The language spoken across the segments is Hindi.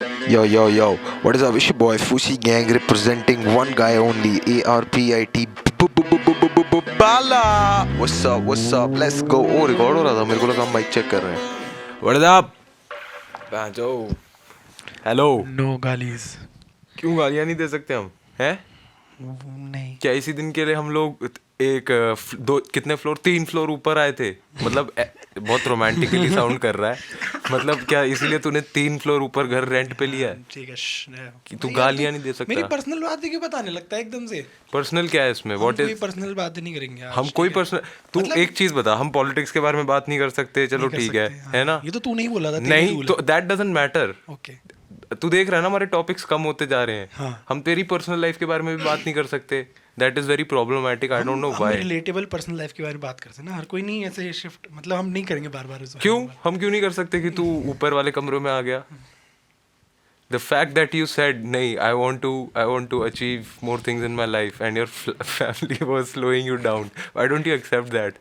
Yo, what is up? It's your boy Fusi Gang representing one guy only, ARPIT Bala. What's up? Let's go. Oh, record हो रहा था, मेरे को लगा हम माइक चेक कर रहे हैं. What is up? जो हेलो. नो गालीज. क्यों गालियाँ नहीं दे सकते हम? हैं? नहीं. क्या इसी दिन के लिए हम लोग एक दो कितने फ्लोर 3 फ्लोर ऊपर आए थे? मतलब बहुत रोमांटिकली साउंड कर रहा है. मतलब क्या इसीलिए तूने 3 फ्लोर ऊपर घर रेंट पे लिया है ठीक है. कि तू गालियां नहीं दे सकता? मेरी पर्सनल बात है, क्यों बताने लगता है एकदम से? पर्सनल क्या है इसमें? व्हाट कोई इज? पर्सनल बात नहीं करेंगे आज. हम कोई पर्सनल तू मतलब- एक चीज बता, हम पॉलिटिक्स के बारे में बात नहीं कर सकते? चलो नहीं कर ठीक सकते, है ना? ये तो तू नहीं बोला था. नहीं तो दैट डजंट मैटर. ओके. तू देख रहा है ना हमारे टॉपिक्स कम होते जा रहे हैं. हाँ. हम तेरी पर्सनल लाइफ के बारे में भी बात नहीं कर सकते. That is very problematic. I don't know हम व्हाई. रिलेटेबल पर्सनल लाइफ के बारे में बात करते हैं ना. हर कोई नहीं ऐसे शिफ्ट, मतलब हम नहीं करेंगे बार बार. क्यों हम क्यों नहीं कर सकते कि तू ऊपर वाले कमरों में आ गया? The fact that you said नहीं, I want to achieve more things in my life and your family was slowing you down. Why don't you accept that?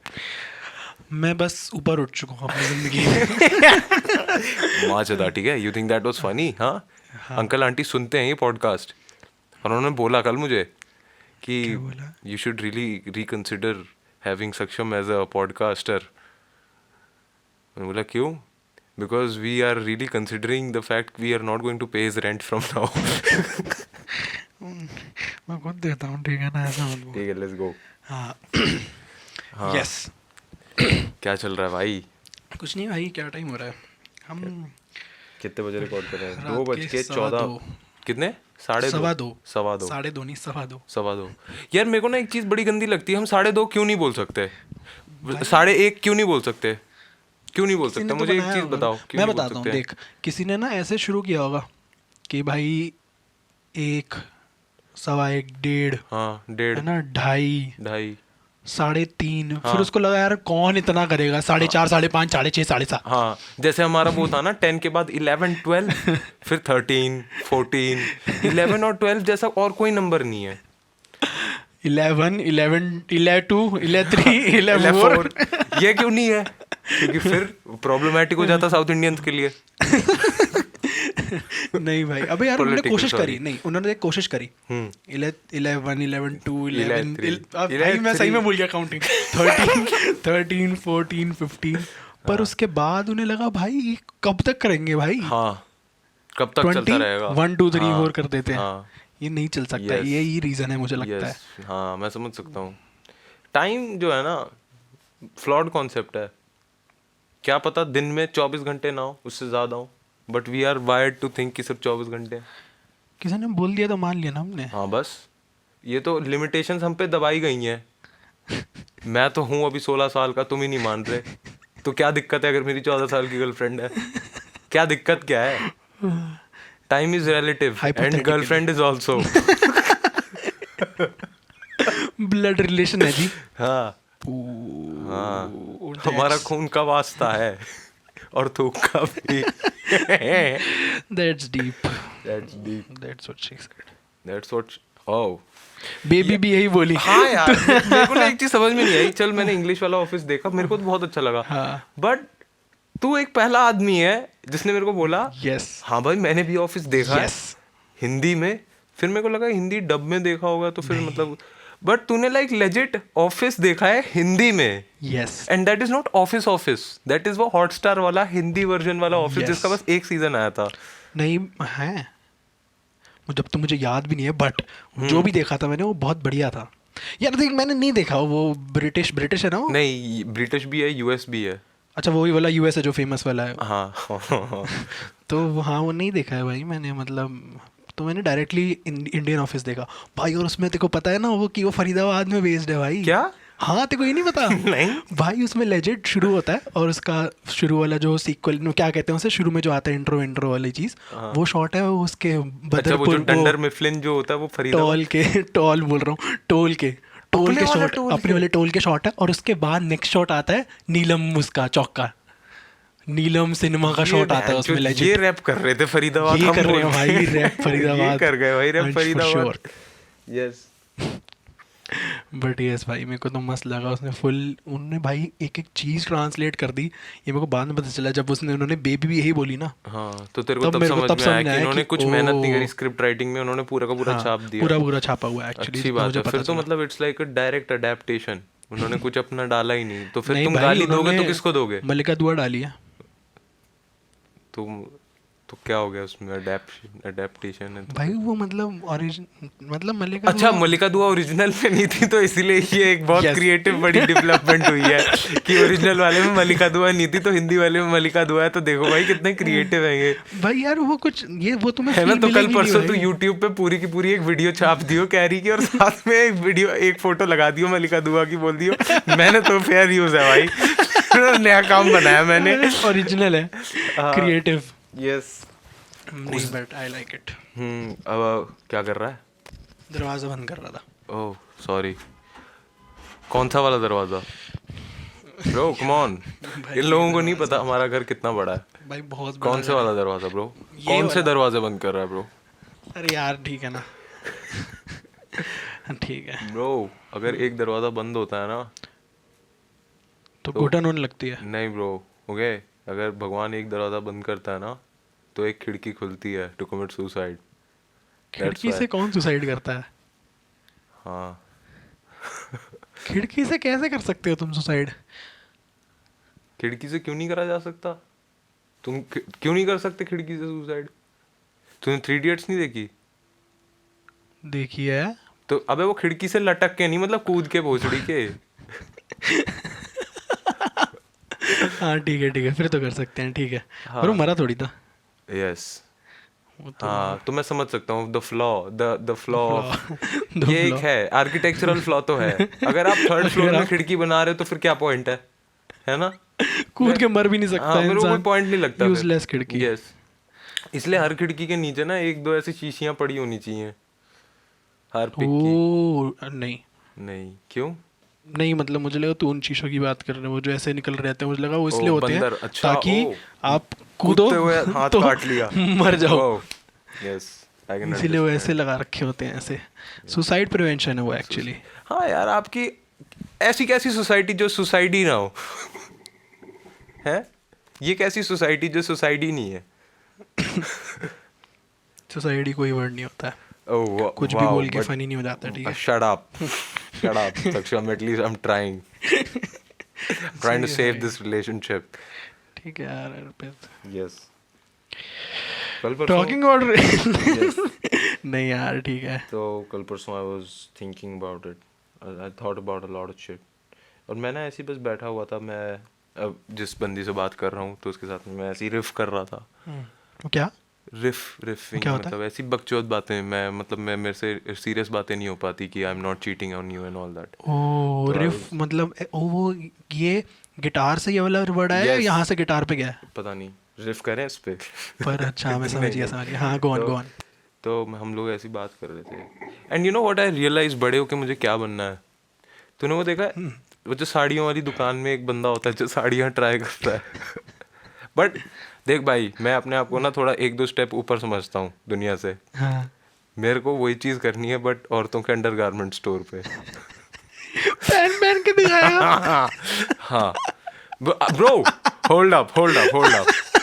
मैं बस ऊपर उठ चुका हूँ अपनी जिंदगी में. माँ चौधा, ठीक है. You think that was funny? हाँ. अंकल आंटी सुनते हैं ये पॉडकास्ट और उन्होंने बोला कल मुझे कि क्या बोला? you should really reconsider having Saksham as a podcaster. मैंने बोला क्यों? Because we are really considering the fact we are not going to pay his rent from now. मैं खुद देता हूँ, ठीक है ना? ऐसा मत बोल. ठीक है, let's go. हाँ. यस. क्या चल रहा है भाई? कुछ नहीं भाई, क्या टाइम हो रहा है? हम कितने बजे रिकॉर्ड कर रहे हैं? रात के 2:14. कितने? 2:30. 2:15. 2:15. 2:30 नहीं, 2:15. 2:15. यार मेरे को ना एक चीज़ बड़ी गंदी लगती है. हम 2:30 क्यों नहीं बोल सकते? 1:30 क्यों नहीं बोल सकते? क्यों नहीं बोल किसी सकते? ने तो मुझे एक बनाया चीज़ होगा. बताओ, क्यों मैं नहीं बोल बताता हूँ. सकते? देख, किसी ने ना ऐसे शुरू किया होगा कि भाई 1, 1:15, 1:30, हाँ, है 1:30, ना, 2:30, 2:30. 3:30. हाँ. फिर उसको लगा यार कौन इतना करेगा. 4:30, 5:30, 6:30, 7:30. हाँ, जैसे हमारा वो था ना 10 के बाद 11, 12, फिर 13, 14. 11 और 12 जैसा और कोई नंबर नहीं है. 11, 2, 3, 4. ये क्यों नहीं है? क्योंकि फिर प्रॉब्लमेटिक हो जाता साउथ इंडियंस के लिए. नहीं भाई, अबे यार उन्होंने Political, कोशिश sorry. करी. नहीं, उन्होंने एक कोशिश करी. 11, 11, 2, 11. 3. अब भाई मैं सही में भूल गया काउंटिंग. 13, 14, 15. पर उसके बाद उन्हें लगा भाई कब तक करेंगे भाई. हाँ, कब तक चलता रहेगा? 1, 2, 3, 4 कर देते हैं. हाँ. ये नहीं चल सकता. Yes. यही रीजन है मुझे लगता है. Yes, हाँ, मैं समझ सकता हूँ. टाइम जो है ना, फ्लॉड कॉन्सेप्ट है. क्या पता दिन में 24 घंटे ना हो, उससे ज़्यादा हो, but we are wired to think कि सिर्फ 24 घंटे. किसी ने बोल दिया तो मान लिया ना हमने. हाँ बस, ये तो लिमिटेशंस हम पे दबाई गई हैं. मैं तो हूँ अभी 16 साल का, तुम ही नहीं मान रहे. तो क्या दिक्कत है अगर मेरी 14 साल की गर्लफ्रेंड है? क्या दिक्कत क्या है? Time is relative and girlfriend is also. Blood relation है जी. हाँ, हमारा खून का वास्ता है और थूक का भी. That's deep. That's deep. That's what she said. That's what. Oh. Baby भी यही बोली. हाँ यार, मेरे को ना एक चीज समझ में नहीं आई. चल, मैंने इंग्लिश वाला ऑफिस देखा, मेरे को तो बहुत अच्छा लगा. हाँ. बट तू एक पहला आदमी है जिसने मेरे को बोला Yes. हाँ भाई मैंने भी ऑफिस देखा है Yes. हिंदी में. फिर मेरे को लगा हिंदी डब में देखा होगा तो फिर मतलब, बट तूने लाइक लेजिट ऑफिस देखा है हिंदी में. Yes. And that is not office, that is वो हॉटस्टार वाला हिंदी वर्जन वाला ऑफिस Yes. जिसका बस एक सीजन आया था. नहीं है, जब तो मुझे याद भी नहीं है, बट जो भी देखा था मैंने वो बहुत बढ़िया था. यार देख, मैंने नहीं देखा वो. ब्रिटिश है ना वो? नहीं, ब्रिटिश भी है, यूएस भी है. अच्छा, वही वाला यूएस है जो फेमस वाला है. हाँ. तो हाँ, वो नहीं देखा है भाई मैंने. मतलब तो मैंने डायरेक्टली इंडियन ऑफिस देखा भाई. और उसमें तेको पता है ना वो कि वो फरीदाबाद में बेस्ड है भाई. क्या? हाँ, तेको ये नहीं पता? नहीं भाई उसमें लेजेंड शुरू होता है और उसका शुरू वाला जो सीक्वल, क्या कहते हैं उसे, शुरू में जो आता है इंट्रो वाली चीज, वो शॉट है उसके अच्छा, वो जो बदरपुर डंडर मिफलिन जो होता है वो फरीदाबाद. टॉल बोल रहा हूँ, टोल के शॉट, अपने वाले टोल के शॉट है. और उसके बाद नेक्स्ट शॉट आता है नीलम, उसका चौक का नीलम सिनेमा का शॉट आता है उसमें. ये रैप कर रहे थे फरीदाबाद. ये कर रहे हैं भाई रैप फरीदाबाद. ये कर गए भाई rap For Faridabad. sure. Yes. But yes भाई, मेरे को तो मस्त लगा उसने फुल, उन्होंने भाई एक एक चीज़ ट्रांसलेट कर दी। ये मेरे को बाद में पता चला जब उसने उन्होंने बेबी भी यही बोली ना, हाँ, तो तेरे को तब तब मेरे को समझ तब में आया समझ कि आया इन्होंने कि कुछ मेहनत नहीं करी स्क्रिप्ट राइटिंग में, उन्होंने पूरा का पूरा हाँ छाप दिया। पूरा पूरा छापा हुआ है एक्चुअली, अच्छी बात मुझे है, पता फिर तो चला। मतलब it's like a direct adaptation, उन्होंने कुछ अपना डाला ही नहीं, तो फिर नहीं तुम भाई, गाली दोगे उन्होंने तो किसको दोगे? मल्लिका दुआ डाली है। तुम तो क्या हो गया उसमें, अडेप्टेशन है तो भाई फिर। वो मतलब ओरिजिन, मतलब मल्लिका अच्छा, दुआ। मल्लिका दुआ ओरिजिनल में नहीं थी, तो इसीलिए ये एक बहुत Yes. क्रिएटिव बड़ी डेवलपमेंट हुई है कि ओरिजिनल वाले में मल्लिका दुआ नहीं थी तो हिंदी वाले में मल्लिका दुआ है, तो देखो भाई कितने क्रिएटिव है ये, भाई यार वो कुछ ये वो तुम्हें है ना? feel तो कल मिलेगी परसों नहीं तू भाई। यूट्यूब पे पूरी की पूरी एक वीडियो छाप दियो कैरी की, और साथ में एक वीडियो, एक फोटो लगा दियो मल्लिका दुआ की, बोल दियो मैंने तो फेयर यूज है भाई नया काम बनाया मैंने। ओरिजिनल है, क्रिएटिव। यस। नहीं बट आई लाइक इट। अब क्या कर रहा है? दरवाजा बंद कर रहा था। ओह सॉरी, कौन सा वाला दरवाजा? ब्रो कम ऑन, इन लोगों को नहीं पता हमारा घर कितना बड़ा है। भाई बहुत कौन से वाला दरवाजा ब्रो? ये कौन से वाला। दरवाजे बंद कर रहा है ब्रो? अरे यार ठीक है ना। ठीक है, ब्रो अगर एक दरवाजा बंद होता है ना, तो घुटन होने लगती है। नहीं ब्रो, ओके, अगर भगवान एक दरवाजा बंद करता है ना, तो एक खिड़की खुलती है टू कमिट सुसाइड। खिड़की से कौन सुसाइड करता है? हाँ, खिड़की से कैसे कर सकते हो तुम सुसाइड? खिड़की से क्यों नहीं करा जा सकता? तुम क्यों नहीं कर सकते खिड़की से सुसाइड? तूने 3 इडियट्स नहीं देखी? देखिए, तो अबे वो खिड़की से लटक के नहीं, मतलब कूद के भोसड़ी के। हाँ ठीक है, फिर तो कर सकते हैं, ठीक है। हाँ। पर वो मरा थोड़ी था। यस, वो तो हाँ, तो मैं समझ सकता हूँ द फ्लॉ The ये एक flaw। है, आर्किटेक्चरल फ्लॉ तो है। अगर आप थर्ड फ्लोर में खिड़की बना रहे हो तो फिर क्या पॉइंट है ना? कूद के मर भी नहीं सकता हाँ, मेरे को कोई इंसान। पॉइंट नहीं लगता। यूजलेस खिड़की। यस, इसलिए हर खिड़की के नीचे ना एक दो ऐसी शीशियां पड़ी होनी चाहिए हर पिक की। ओ नहीं नहीं, क्यों? नहीं, मतलब मुझे लगा तू उन शीशों की बात कर रहे हो, वो जो ऐसे निकल रहे थे, मुझे लगा वो इसलिए ओ, होते हैं बंदर, अच्छा, ताकि ओ, आप कूदो कूदते हुए हाथ तो काट लिया, मर जाओ। यस, आई कैन इसीलिए वो ऐसे लगा रखे होते हैं, ऐसे सुसाइड प्रिवेंशन है वो एक्चुअली। हाँ यार, आपकी ऐसी कैसी सोसाइटी जो सुसाइड ही ना हो है? ये कैसी सोसाइटी जो सुसाइड ही नहीं है? सुसाइड ही कोई वर्ड नहीं होता है, Oh, कुछ भी बोल के फनी नहीं हो जाता, ठीक है। Shut up. Shut up, Saksham. At least I'm trying. I'm trying to save this relationship. ठीक है यार, अर्पित। Yes. कल परसों टॉकिंग अबाउट नहीं यार ठीक है। तो कल परसों I was thinking about it. I thought about a lot of shit. और मैं ना ऐसे ही बस बैठा हुआ था, मैं अब जिस बंदी से बात कर रहा हूँ तो उसके साथ में मैं ऐसे ही रिफ कर रहा था। क्या रिफिंग क्या होता मतलब ऐसी बकचोद बातें, मैं मतलब मैं मेरे से सीरियस बातें नहीं हो पाती कि I am not cheating on you and all that. ओ रिफ मतलब ओ वो ये गिटार से ये वाला वर्ड आया है, Yes. यहाँ से गिटार पे गया है? पता नहीं, रिफ करें इस पे। पर अच्छा मैं समझ गया। हाँ गो ऑन। तो हम लोग ऐसी बात कर रहे थे, and you know what I realise, बड़े होके मुझे क्या बनना है? तूने वो देखा है? वो जो साड़ियों वाली दुकान में एक बंदा होता है जो साड़ियाँ ट्राई करता है। बट देख भाई, मैं अपने आप को ना थोड़ा 1-2 स्टेप ऊपर समझता हूँ दुनिया से। हाँ मेरे को वही चीज़ करनी है बट औरतों के अंडरगारमेंट स्टोर पे। पहन के दिखाया। हाँ bro, hold up,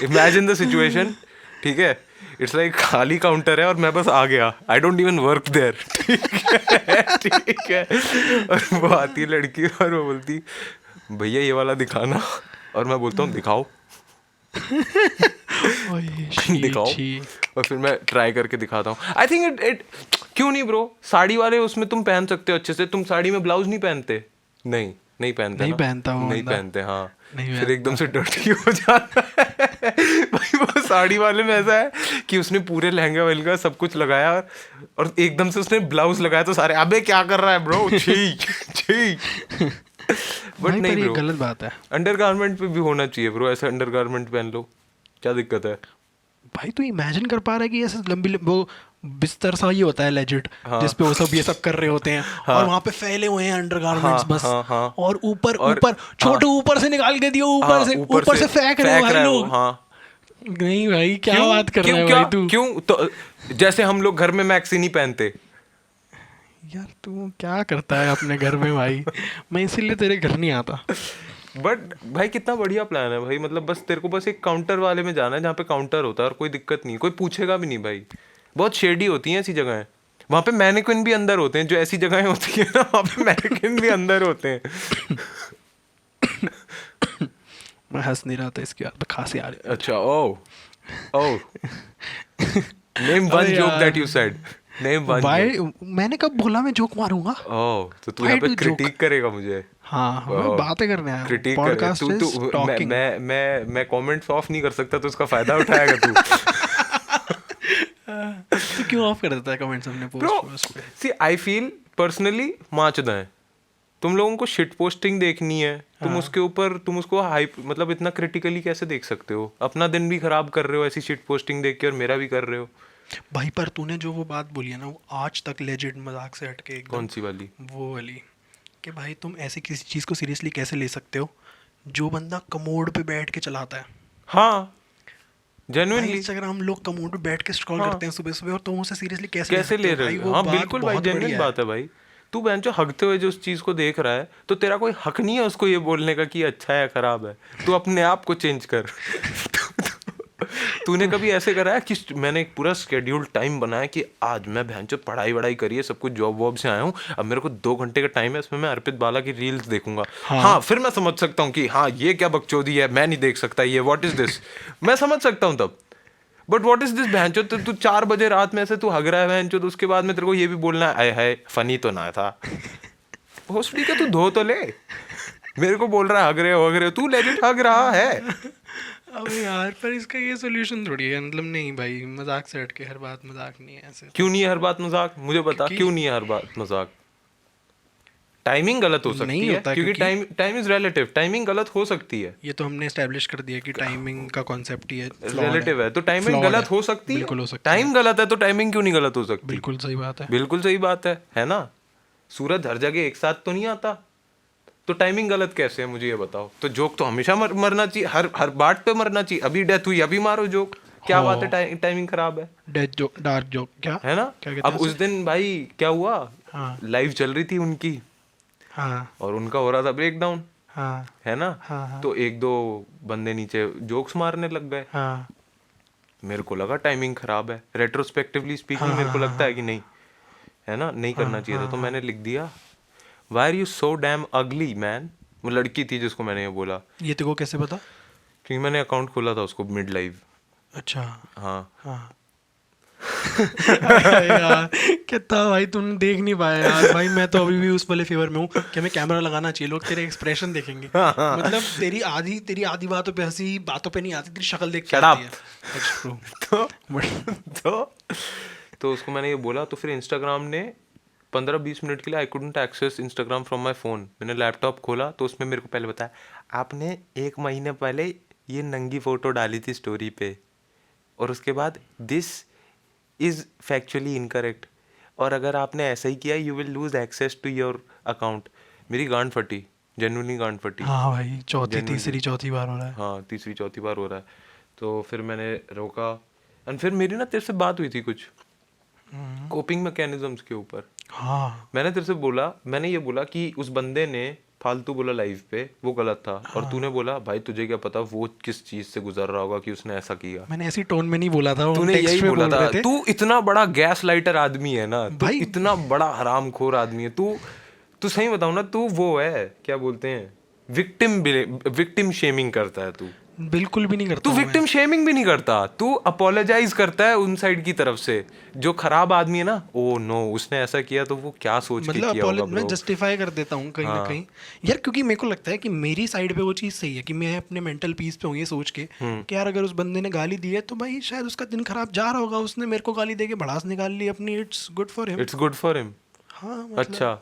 imagine the situation, ठीक है? इट्स लाइक खाली काउंटर है और मैं बस आ गया, I don't even work there, ठीक है? और वो आती है लड़की और वो बोलती भैया ये वाला दिखाना, और मैं बोलता हूँ दिखाओ। दिखाओ, और फिर मैं ट्राई करके दिखाता हूँ। आई थिंक इट क्यों नहीं ब्रो, साड़ी वाले उसमें तुम पहन सकते हो अच्छे से। तुम साड़ी में ब्लाउज नहीं पहनते? नहीं पहनते, नहीं पहनता वो नहीं बंदा। पहनते, हाँ। नहीं फिर एकदम से डर्टी हो जाता है। भाई वो साड़ी वाले में ऐसा है कि उसने पूरे लहंगे वहंगा सब कुछ लगाया और एकदम से उसने ब्लाउज लगाया तो सारे अबे क्या कर रहा है ब्रो, छी। बट नहीं ये ब्रो, गलत बात है अंडरगारमेंट पे भी होना चाहिए ब्रो, ऐसा अंडरगारमेंट पहन लो, क्या दिक्कत है? भाई। तू इमेजिन कर पा रहा है कि ऐसे लंबी वो बिस्तर सा ही होता है लेजिट, जिसपे वो सब ये सब कर रहे होते हैं, और वहां पे फैले हुए हैं अंडरगारमेंट्स बस, और ऊपर छोटे ऊपर से निकाल के दियो, ऊपर से फेंक रहे हो भाई लोग। नहीं भाई क्या बात कर रहे हो भाई तू? क्यों? तो जैसे हम लोग घर में मैक्सी नहीं पहनते, यार तू क्या करता है अपने घर में भाई, मैं इसीलिए तेरे घर नहीं आता। बट भाई कितना बढ़िया प्लान है भाई, मतलब बस तेरे को बस एक काउंटर वाले में जाना है जहाँ पे काउंटर होता है और कोई दिक्कत नहीं, कोई पूछेगा भी नहीं भाई। बहुत शेडी होती हैं ऐसी जगहें, वहाँ पे मैनिक्विन भी अंदर होते हैं, जो ऐसी जगहें होती है ना वहाँ पे मैनिक्विन भी अंदर होते हैं। मैं हंस नहीं रहा था, इसके बाद खांसी आ रही। अच्छा, ओ ओ नेम वन अरे जोक यार। That you said, name one भाई जोक। मैंने कब बोला मैं जोक मारूंगा? ओह, तो तू Why यहाँ पे do joke? क्रिटिक करेगा मुझे? हाँ हमें बातें करने आया हूँ, क्रिटिक करे पॉडकास्ट तू इज तू टॉकिंग। मैं कमेंट्स ऑफ नहीं कर सकता तो उसका फायदा उठाएगा तू। तो क्यों ऑफ कर देता है कमेंट्स अपने ब्रो पोस्ट पे? सी आई फील पर्सनली माचदा है, तुम लोगों को शिट पोस्टिंग देखनी है, तुम उसके ऊपर तुम उसको हाइप मतलब इतना क्रिटिकली कैसे देख सकते हो? अपना दिन भी खराब कर रहे हो ऐसी शिट पोस्टिंग देख के और मेरा भी कर रहे हो। भाई पर तूने जो वो बात बोली है ना, वो आज तक लेजिट मजाक से हटके एकदम। कौन सी वाली? वो वाली कि भाई तुम ऐसी किसी चीज़ को सीरियसली कैसे ले सकते हो जो बंदा कमोड पे बैठ के चलाता है। हाँ जेन्युइनली इंस्टाग्राम लोग कमोड पे बैठ के स्क्रॉल हाँ। करते हैं सुबह सुबह, और तुम उसे सीरियसली कैसे कैसे ले रहे हो? हाँ बिल्कुल भाई, जेन्युइन बात है भाई। तू बहन जो हगते हुए जो उस चीज को देख रहा है, तो तेरा कोई हक नहीं है उसको ये बोलने का कि अच्छा है खराब है। तू अपने आप को चेंज कर। तूने कभी ऐसे करा है कि मैंने एक पूरा स्केड्यूल्ड टाइम बनाया कि आज मैं बहन जो पढ़ाई वढ़ाई करी है, सब कुछ जॉब वॉब से आया हूँ, अब मेरे को 2 घंटे का टाइम है, इसमें मैं अर्पित बाला की रील्स देखूंगा। हाँ फिर मैं समझ सकता हूँ कि हाँ ये क्या बकचोदी है, मैं नहीं देख सकता ये, व्हाट इज दिस, मैं समझ सकता हूँ तब। बट व्हाट इज दिस बहन, तू 4 बजे रात में ऐसे तू हग रहा है बहन, तो उसके बाद में तेरे को ये भी बोलना है है फनी तो ना था। भोसड़ी का तू धो तो ले, मेरे को बोल रहा है हग रहे हो, तू लेजिट हग रहा है। अबे यार पर इसका ये सोल्यूशन थोड़ी है, मतलब नहीं भाई मजाक से हट के हर बात मजाक नहीं है ऐसे। क्यों नहीं है हर बात मजाक, मुझे बता क्यों नहीं है हर बात मजाक? टाइमिंग गलत हो सकती नहीं है होता, क्योंकि टाइम इज रिलेटिव, टाइमिंग गलत हो सकती है। ये तो हमने एस्टेब्लिश कर दिया कि टाइमिंग का कॉन्सेप्ट ही है रिलेटिव है तो टाइमिंग गलत हो सकती बिल्कुल हो है। सकती है। टाइम गलत है तो टाइमिंग क्यों नहीं गलत हो सकती? बिल्कुल सही बात है। बिल्कुल सही बात है ना? सूरज हर जगह एक साथ तो नहीं आता, तो टाइमिंग गलत कैसे है मुझे ये बताओ? तो जोक तो हमेशा मरना चाहिए, हर बात पे मरना चाहिए। अभी डेथ हुई अभी मारो जोक, क्या बात है? टाइमिंग खराब है। डेथ जोक, डार्क जोक, क्या है ना? क्या कहते अब उस दिन भाई क्या हुआ, हाँ लाइव चल रही थी उनकी हाँ और उनका हो रहा था ब्रेक डाउन, हाँ है ना? हाँ तो 1-2 बंदे नीचे जोक्स मारने लग गए। हाँ मेरे को लगा टाइमिंग खराब है, रेट्रोस्पेक्टिवली स्पीकिंग हाँ, मेरे को हाँ, लगता है कि नहीं, है ना, नहीं करना चाहिए था। तो मैंने लिख दिया why are you so damn ugly man. वो लड़की थी जिसको मैंने ये बोला। ये तेरे को कैसे पता? क्योंकि मैंने अकाउंट खोला था उसको मिड लाइव। अच्छा हाँ हाँ। यार कितना भाई तुमने देख नहीं पाया यार। भाई मैं तो अभी भी उस वाले फेवर में हूँ कि हमें कैमरा लगाना चाहिए, लोग तेरे एक्सप्रेशन देखेंगे। मतलब तेरी आधी बातों पे हंसी, बातों पे नहीं आती, तेरी शक्ल देख के Shut आती up. है। That's true. तो उसको मैंने ये बोला, तो फिर इंस्टाग्राम ने 15-20 मिनट के लिए I couldn't access Instagram from my phone. मैंने लैपटॉप खोला तो उसमें मेरे को पहले बताया आपने 1 महीने पहले ये नंगी फ़ोटो डाली थी स्टोरी पे, और उसके बाद दिस इज़ फैक्चुअली इनकरेक्ट, और अगर आपने ऐसा ही किया you will lose access to your account. मेरी गांड फटी, जेन्युइनली गांड फटी। हाँ भाई Genuinely. तीसरी चौथी बार हो रहा है। हाँ तीसरी चौथी बार हो रहा है। तो फिर मैंने रोका, एंड फिर मेरी ना तेरे से बात हुई थी कुछ कोपिंग मैकेनिज्म्स के ऊपर। हाँ मैंने तेरे से बोला, मैंने ये बोला कि उस बंदे ने फालतू बोला लाइव पे, वो गलत था। और तूने बोला भाई तुझे क्या पता वो किस चीज से गुजर रहा होगा कि उसने ऐसा किया। मैंने ऐसी टोन में नहीं बोला था, तूने यही बोला था। तू इतना बड़ा गैस लाइटर आदमी है ना, तू भाई इतना बड़ा हरामखोर आदमी है तू सही बताऊं ना, तू वो है क्या बोलते हैं, विक्टिम शेमिंग करता है तू। बिल्कुल भी नहीं करता तू हूँ मैं। विक्टिम शेमिंग भी नहीं करता, तू अपोलोजाइज करता है उन साइड की तरफ से जो खराब आदमी है ना। ओ नो उसने ऐसा किया तो वो क्या सोच के मतलब किया होगा मैं ब्रो। जस्टिफाई कर देता हूँ कहीं ना कहीं यार, क्योंकि मेरे को लगता है कि मेरी साइड पे वो चीज़ सही है कि मैं अपने मेंटल पीस पे हूँ ये सोच के कि यार अगर उस बंदे ने गाली दी है तो भाई शायद उसका दिन खराब जा रहा होगा, उसने मेरे को गाली दे के भड़ास निकाल ली अपनी, it's good for him. It's good for him. हाँ अच्छा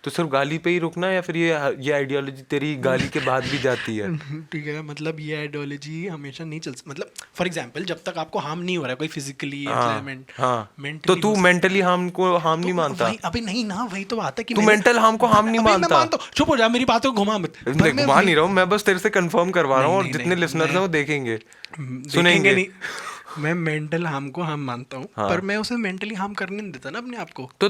तो सिर्फ गाली पे ही रुकना है या फिर ये आइडियोलॉजी तेरी गाली के बाद भी जाती है? ठीक है, मतलब ये आइडियोलॉजी हमेशा नहीं चल, मतलब फॉर एग्जांपल जब तक आपको हार्म नहीं हो रहा है कोई फिजिकली तो तू मेंटली हार्म को हार्म नहीं मानता? अबे नहीं ना, वही तो बात है कि तू मेंटल हार्म को हार्म नहीं मानता। चुप हो जा, मेरी बातों को घुमा मत। घुमा नहीं रहा हूँ मैं, बस तेरे से कंफर्म करवा रहा हूँ, और जितने लिसनर्स हैं वो देखेंगे सुनेंगे नहीं। मैं मेंटल हार्म को हार्म मानता हूँ, पर मैं उसे मेंटली हार्म करने नहीं देता ना अपने आप को। तो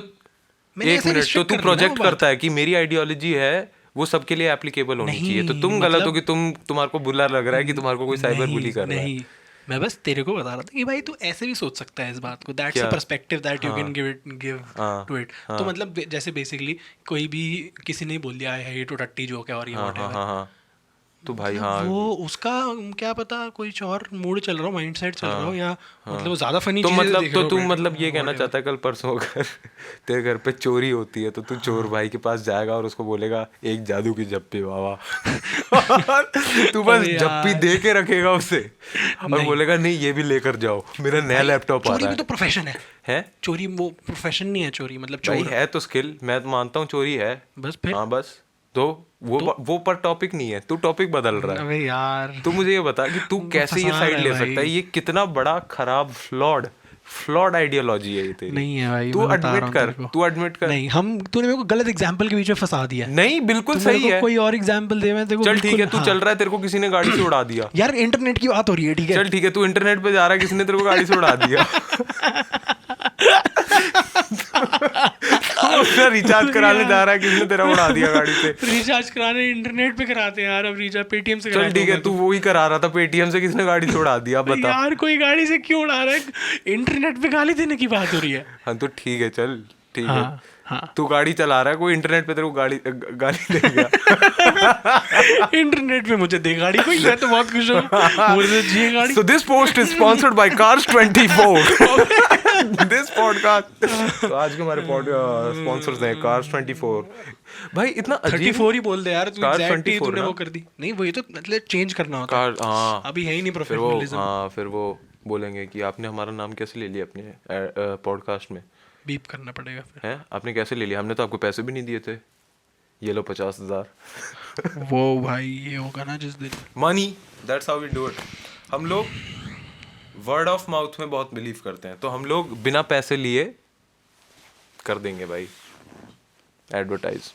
मैंने एक ऐसे मिनट, तो restrict तू कर दी ना वो प्रोजेक्ट बात। करता है कि मेरी आइडियोलॉजी है वो सबके लिए एप्लीकेबल होनी नहीं, चाहिए, तो तुम गलत हो कि तुम्हारे को बुरा लग रहा है कि तुम्हारे को कोई साइबर नहीं बुली कर रहा है। नहीं, मैं बस तेरे को बता रहा था कि भाई तू ऐसे भी सोच सकता है इस बात को, दैट्स अ क्या? Perspective that you can give हाँ, टू इट। तो मतलब जैसे बेसिकली कोई भी किसी ने बोल दिया है टू टट्टी जोक है और ये हाँ हाँ व्हाटएवर, हाँ हाँ, तो भाई मतलब हाँ वो उसका क्या पता कुछ और मूड चल रहा हो, माइंड सेट चल रहा हो, या हाँ। मतलब वो ज्यादा फनी तो चीजें मतलब देख तो रहा हो तू बैठ के, मतलब ये कहना whatever। चाहता है कल परसों अगर तेरे घर पे चोरी होती है तो तू चोर भाई के पास जाएगा और उसको बोलेगा एक जादू की जप्पी बाबा तू बस अबे जप्पी यार। दे के रखेगा उसे और नहीं। बोलेगा नहीं ये भी लेकर जाओ, मेरा नया लैपटॉप आ चोरी रहा भी तो प्रोफेशन है। है। चोरी वो प्रोफेशन नहीं है, चोरी मतलब भाई चोर। है तो स्किल, मैं तो मानता हूँ चोरी है। बस फिर हाँ बस, तो वो पर टॉपिक नहीं है, तू टॉपिक बदल रहा है। अबे यार तू मुझे ये बता कि तू कैसे ये फंसा साइड रहा है ले भाई। सकता है, ये कितना बड़ा खराब फ्लॉड आइडियोलॉजी है ये तेरी। नहीं है भाई, तू मैं बता रहा एडमिट हूँ कर, तेरे को। तू एडमिट कर। नहीं, तूने मेरे को गलत एग्जांपल के बीच में फंसा दिया है। नहीं बिल्कुल तू मेरे सही को है। कोई और एग्जांपल दे, मैं तेरे को चल ठीक है, बिल्कुल- तू हाँ। चल रहा है, तेरे को किसी ने गाड़ी से उड़ा दिया। यार इंटरनेट की बात हो रही है, ठीक है। चल ठीक है, तू इंटरनेट पे जा रहा है, किसी ने तेरे को गाड़ी से उड़ा दिया तू अपना रिचार्ज कराने जा रहा है, किसी ने तेरा उड़ा दिया गाड़ी से। रिचार्ज कराने इंटरनेट पे कराते हैं यार, अब रिचार्ज पेटीएम से चल कराता ठीक हूँ है, तू वो ही करा रहा था पेटीएम से, किसी ने गाड़ी से उड़ा दिया, मैं तो। बता। यार कोई गाड़ी से क्यों उड़ा रहा है, इंटरनेट पे गाली देने की बात हो रही है। हाँ तो ठीक है, चल ठीक है, हाँ हाँ। तू गाड़ी चला रहा है, कोई इंटरनेट पे तेरे को गाली दे गया। इंटरनेट पे मुझे दे गाड़ी कोई, मैं तो बहुत खुश हूँ, मुझे चाहिए गाड़ी। So this post is sponsored by Cars 24. This podcast. तो आज के हमारे स्पॉन्सर्स हैं Cars 24. भाई इतना अजीब 34 ही बोल दे यार, तू Cars एग्जैक्टली 24 तूने ना? वो कर दी। नहीं वो ये तो मतलब चेंज करना होता है। कार, हाँ अभी है ही नहीं फिर वो, प्रोफेशनलिज्म। हाँ फिर वो बोलेंगे कि आपने हमारा नाम कैसे ले लिया अपने पॉडकास्ट में, बीप करना पड़ेगा फिर। हैं आपने कैसे ले लिया, हमने तो आपको पैसे भी नहीं दिए थे, ये लो 50,000 वो भाई ये होगा ना जिस दिन। Money, that's how we do it. हम लोग वर्ड ऑफ माउथ में बहुत बिलीव करते हैं, तो हम लोग बिना पैसे लिए कर देंगे भाई एडवर्टाइज,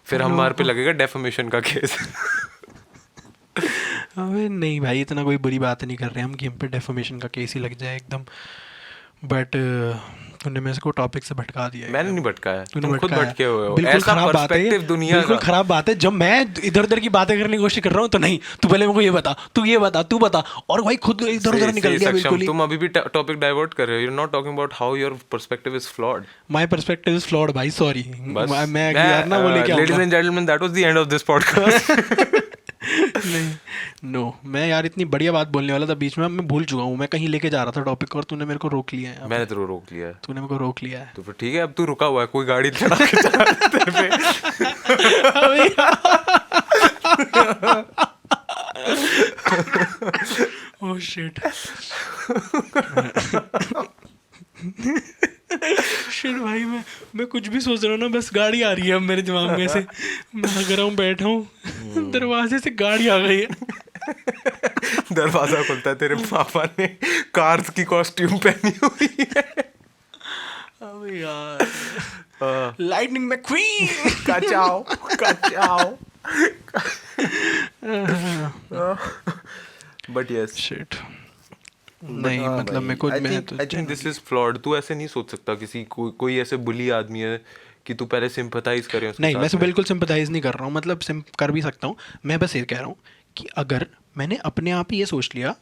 फिर हमारे पे लगेगा डेफमेशन का केस। अबे नहीं भाई, इतना कोई बुरी बात नहीं कर रहे हम कि हम पे डेफोमेशन का केस ही लग जाए एकदम, बट तूने मेरे को टॉपिक से भटका दिया है। मैंने नहीं भटकाया, तूने तुम खुद भटकाया। भटके हुए हो। बिल्कुल ऐसा खराब बात है, पर्सपेक्टिव दुनिया बिल्कुल का। खराब बात है। जब मैं इधर उधर की बातें करने की कोशिश कर रहा हूँ तो नहीं, तू पहले मेरे को ये बता, तू ये बता, तू बता, और भाई खुद इधर उधर निकल गया बिल्कुल ही। तुम अभी भी टॉपिक डाइवर्ट कर रहे हो, you are not talking about how your perspective is flawed. My perspective is flawed भाई, सॉरी। बस मैं यार ना बोले क्या ladies and gentleman, that was the end of this podcast. नहीं नो, मैं यार इतनी बढ़िया बात बोलने वाला था बीच में, मैं भूल चुका हूँ, मैं कहीं लेके जा रहा था टॉपिक और तूने मेरे को रोक लिया है। मैंने तेरे को रोक लिया है, तूने मेरे को रोक लिया है। तो फिर ठीक है, अब तू रुका हुआ है, कोई गाड़ी चला के चला तेरे पे। ओह शिट शिट भाई, मैं कुछ भी सोच रहा हूँ ना, बस गाड़ी आ रही है अब मेरे दिमाग में से। मैं लग रहा हूँ बैठा हूँ, दरवाजे से गाड़ी आ गई है। दरवाजा खुलता है, तेरे पापा ने कार्स की कॉस्ट्यूम पहनी हुई है। अबे यार, लाइटनिंग मैक्वीन। कचाओ कचाओ। बट यस शिट नहीं, मतलब मेरे को, मैं तो I think this is flawed. तू ऐसे नहीं सोच सकता, किसी कोई ऐसे बुली आदमी है कि तू पहले सिंपैथाइज करे उसके नहीं, साथ मैं तो में। बिल्कुल सिंपैथाइज नहीं कर रहा हूँ, मतलब कर भी सकता हूँ। मैं बस ये कह रहा हूँ कि अगर मैंने अपने आप ही ये सोच लिया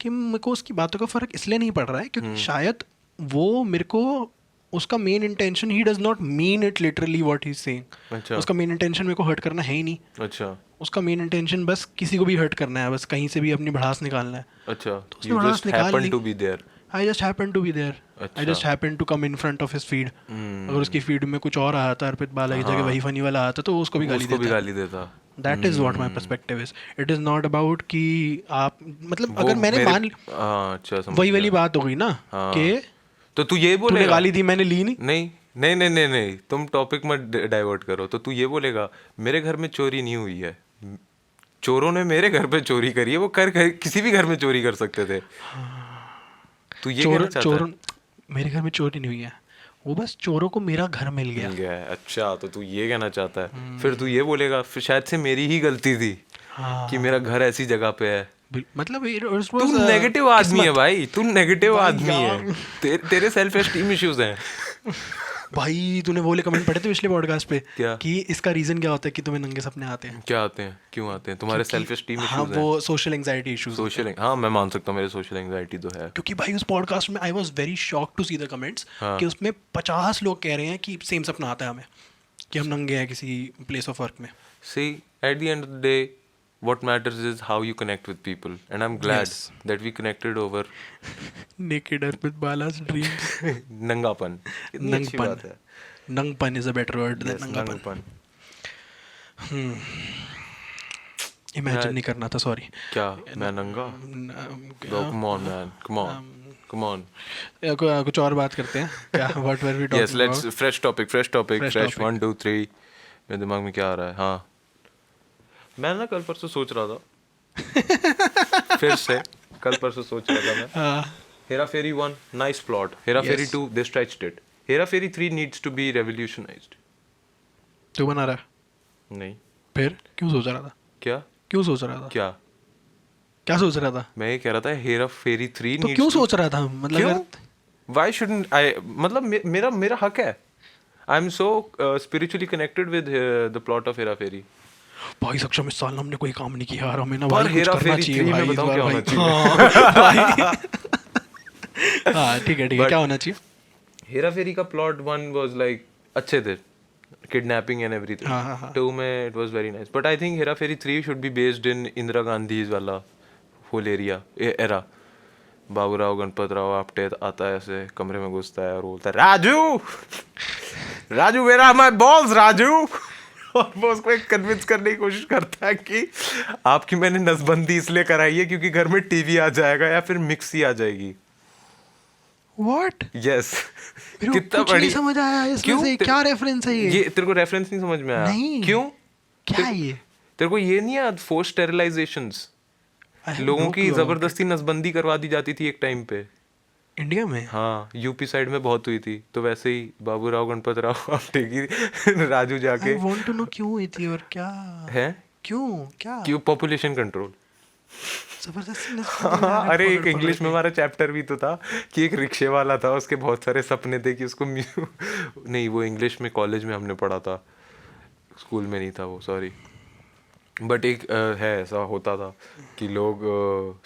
कि मेरे को उसकी बातों का फ़र्क इसलिए नहीं पड़ रहा है क्योंकि शायद वो मेरे को, उसका main intention, he does not mean it literally what he is saying. अच्छा उसका मेन इंटेंशन मेरे को हर्ट करना है ही नहीं। अच्छा उसका मेन इंटेंशन बस किसी को भी हर्ट करना है, बस कहीं से भी अपनी भड़ास निकालना है। अच्छा, उसने यू भड़ास जस्ट निकाल हैपन ली। To be there. I just happen to be there, I just happen to come in front of his feed. अगर उसकी फीड में कुछ और आया था, अर्पित बाला की जगह वही फनी वाला आता, तो उसको भी गाली देता। That is what my perspective is. It is not about कि आप, मतलब अगर मैंने मान, अच्छा समझ वही वाली गया। बात हो गई ना कि तो तू ये तूने बोलेगा, गाली दी, मैंने ली नहीं। नहीं नहीं नहीं नहीं नहीं, तुम टॉपिक मत डाइवर्ट करो। तो तू ये बोलेगा मेरे घर में चोरी नहीं हुई है, चोरों ने मेरे घर पे चोरी करी है, वो किसी भी घर में चोरी कर सकते थे। तू ये कहना चाहता है? मेरे घर में चोरी नहीं हुई है, वो बस चोरों को मेरा घर मिल गया। मिल गया है, अच्छा, तो तू ये कहना चाहता है। फिर तू ये बोलेगा फिर शायद से मेरी ही गलती थी कि मेरा घर ऐसी जगह पे है। मतलब तू नेगेटिव आदमी है भाई, तू नेगेटिव आदमी है, तेरे सेल्फ एस्टीम इश्यूज हैं। भाई तूने वो वाले कमेंट पढ़े थे पिछले पॉडकास्ट पे क्या? कि इसका रीजन क्या होता है कि तुम्हें नंगे सपने आते हैं? क्या आते हैं, क्यों आते हैं? तुम्हारे सेल्फ एस्टीम हाँ इश्यूज हैं? वो सोशल एंजाइटी इश्यूज। सोशल, हाँ मैं मान सकता हूँ मेरे सोशल एंजाइटी तो है। क्योंकि भाई उस पॉडकास्ट में I was very shock to see the comments हाँ। कि उसमें 50 लोग कह रहे हैं कि सेम सपना आता है हमें कि हम नंगे हैं किसी प्लेस ऑफ वर्क में। See, at the end of the day, what matters is how you connect with people, and I'm glad Yes. that we connected over naked Arpit Bala's dreams। नंगापन। इतनी अच्छी नंगपन। बात है। नंगपन is a better word than Yes, नंगापन। नंगपन। इमेजिन नहीं करना था, सॉरी। क्या मैं नंगा? Bro, come on, man. Come on. Come on. कुछ और बात करते हैं क्या? What were we Yes, talking let's about? fresh topic, fresh topic, Fresh fresh topic. 1 2 3। मेरे दिमाग में क्या आ रहा है? हाँ, मैं ना कल परसों सोच रहा था फिर से कल परसों सोच रहा था मैं, Hera Pheri 1 nice plot, Hera Pheri Yes. 2 they stretched it, Hera Pheri 3 needs to be revolutionised. तू बना रहा है? नहीं, फिर क्यों सोच रहा था? क्या क्यों सोच रहा था? क्या क्या सोच रहा था? मैं ये कह रहा था हेरा फेरी 3 तो क्यों सोच रहा था? मतलब क्यों? अगर- Why shouldn't I? मतलब मेरा हक है। I am so spiritually connected with the plot of Hera Pheri. भाई सक्षम इस साल हमने कोई काम नहीं किया यार, हमें ना पर भाई कुछ हेरा करना फेरी चाहिए 3 में भाई इस बताऊं बार क्या भाई। होना चाहिए? हाँ, भाई। हाँ ठीक है But- क्या होना चाहिए? हेरा फेरी का प्लॉट 1 वाज लाइक अच्छे थे, किडनैपिंग एंड एवरीथिंग। हाँ, हाँ, हाँ। 2 में it was very nice, but I think Hera Pheri 3 should be based in Indira Gandhi's वाला होल एरा। बाबूराव गणपत राव आपटे आता है, ऐसे कमरे में घुसता है और बोलता है राजू राजू मेरा माय बॉल्स राजू, और वो उसको एक कन्विंस करने की कोशिश करता है कि आपकी मैंने नसबंदी इसलिए कराई है क्योंकि घर में टीवी आ जाएगा या फिर मिक्सी आ जाएगी। व्हाट? यस, मेरे को कुछ नहीं समझ आया इसमें क्यों? से क्या रेफरेंस है ये? ये तेरे को रेफरेंस नहीं समझ में आया? नहीं। क्यों? क्या है ये? तेरे को ये नहीं याद फोर्स स्टेरिलाइजेशंस? I have लोगों no की clue about जबरदस्ती नसबंदी करवा दी जाती थी एक टाइम पे। it. इंडिया में? हाँ, यूपी साइड में बहुत हुई थी, तो वैसे ही बाबूराव गणपत राव आपटे की राजू I जाके want to know क्यों हुई थी और क्या? है क्यों? क्या? क्यों पॉपुलेशन कंट्रोल। जबरदस्ती नस्बंदी में हाँ, अरे एक पकड़ इंग्लिश में के। हमारा चैप्टर भी तो था कि एक रिक्शे वाला था, उसके बहुत सारे सपने थे कि उसको नहीं, वो इंग्लिश में कॉलेज में हमने पढ़ा था, स्कूल में नहीं था वो, सॉरी। बट एक है ऐसा होता था कि लोग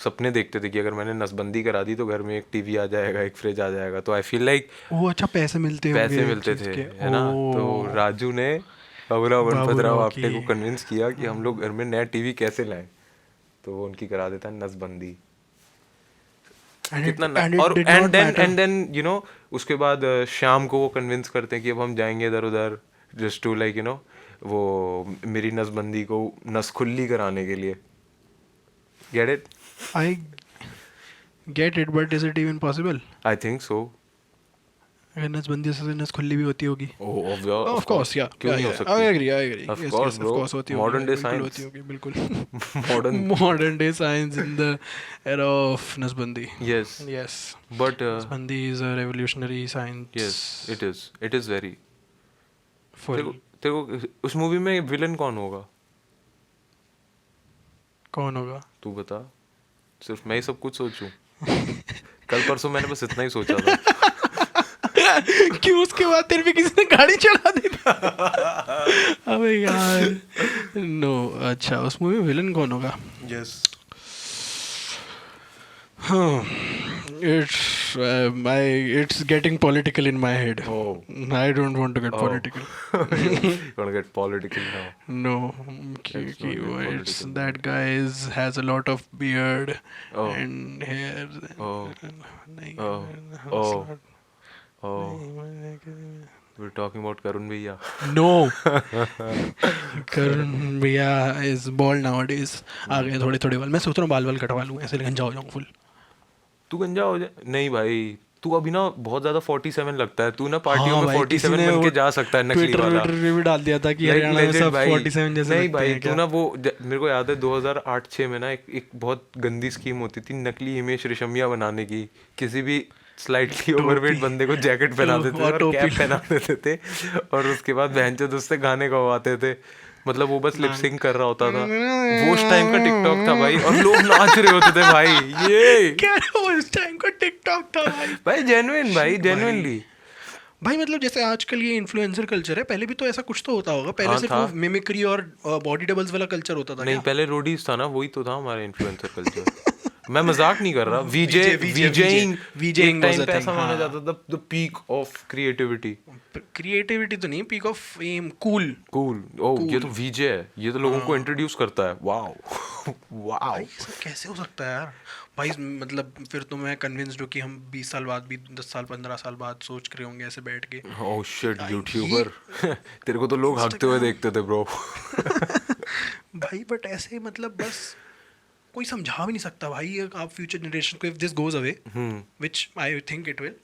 सपने देखते थे कि अगर मैंने नसबंदी करा दी तो घर में एक टीवी आ जाएगा, एक फ्रिज आ जाएगा। तो आई फील लाइक वो अच्छा पैसे मिलते पैसे होंगे मिलते चीज़ थे, के। है ना। तो ओह। राजू ने बाबूराव गणपत राव बाबूराव आपटे की। को कन्विंस किया कि हम लोग घर में नया टीवी कैसे लाएं, तो वो उनकी करा देता है नसबंदी। And कितना and it और did and not then matter. You know उसके बाद शाम को वो कन्विंस करते हैं कि अब हम जाएंगे इधर उधर जस्ट टू लाइक वो मेरी नसबंदी को नसखुल्ली कराने के लिए। Get it? I get it, but is it even possible? I think so. अगर नसबंदी से नस खुली भी होती होगी। Of course, yeah. क्यों नहीं हो सकती? I agree. Of Yes, course, yes, bro. of course होती होगी। Modern day बिल्कुल science. होती होगी, बिल्कुल। Modern, Modern day science in the era of Nasbandi. Yes, Yes. But Nasbandi is a revolutionary science. Yes it is very. Full. तेरे को उस मूवी में विलन कौन होगा? कौन होगा? तू बता, सिर्फ मैं ही सब कुछ सोचूं? कल परसों मैंने बस इतना ही सोचा था। क्यों उसके बाद तेरे पे किसी ने गाड़ी चढ़ा दी था? अबे यार नो। अच्छा उस मूवी में विलन कौन होगा? यस, हाँ it's getting political in my head. Oh. I don't want to get Oh. political. you're gonna get political now. No, Let's not get it's political. that guy has a lot of beard Oh. and hair. Oh. नहीं, Oh. it's Oh. not- Oh, नहीं, we're talking about Karun भैया। No. करण भैया is bald nowadays. आ गए थोड़े थोड़े बाल। मैं सोच रहा हूँ बाल कटवा लूँ, ऐसे गंजा हो जाऊँ फुल। तू गंजा हो जाए? नहीं भाई, तू अभी ना बहुत ज्यादा 47 लगता है। तू ना पार्टियों हाँ में भाई, किसी 47 ने बन वो के जा सकता है, नकली वाला। ट्विटर पे भी डाल दिया था कि Like हरियाणा में legit सब भाई। 47 जैसे नहीं लगते भाई, हैं तू क्या? ना वो मेरे को याद है 2008-6 में ना एक बहुत गंदी स्कीम होती थी नकली हिमेश रेशमिया बनाने की। किसी भी स्लाइटली ओवरवेट बंदे को जैकेट पहना देते थे और टोपी। कैप पहना देते थे और उसके बाद बहनचोद उससे गाने गवाते थे। मतलब वो बस लिप सिंक कर रहा होता था। वो उस टाइम का टिकटॉक था भाई, और लोग नाच रहे होते थे भाई। ये क्या वो उस टाइम का टिकटॉक था भाई? भाई जेन्युइन भाई, जेन्युइनली। भाई मतलब जैसे आजकल ये इन्फ्लुएंसर कल्चर है, पहले भी तो ऐसा कुछ तो होता होगा, पहले हाँ, सिर्फ था। वो मिमिक्री और बॉडी डबल्स वाला कल्चर होता था नहीं, क्या? पहले रोडीज था ना, वही तो था हमारा इन्फ्लुएंसर कल्चर। मैं मजाक नहीं कर रहा। वीजेइंग एक वाज टाइम अ पे थिंग, ऐसा माना हाँ। जाता था, the peak of creativity. Creativity तो नहीं, peak of fame, cool. Cool. Oh, ये तो कूल, वीजे है, ये तो लोगों को इंट्रोड्यूस करता है। Wow wow. भाई ये सब कैसे हो सकता है यार? भाई मतलब फिर तो मैं कन्विंस्ड हूँ कि हम 20 साल बाद भी, 10 साल 15 साल बाद सोच रहे होंगे ऐसे बैठ के, ओह शिट, यार यूट्यूबर। तेरे को तो लोग हकते हुए Instagram। देखते थे ब्रो। भाई बट ऐसे मतलब बस कोई समझा भी नहीं सकता भाई, ये आप फ्यूचर जनरेशन को, if this goes away, which I think it will,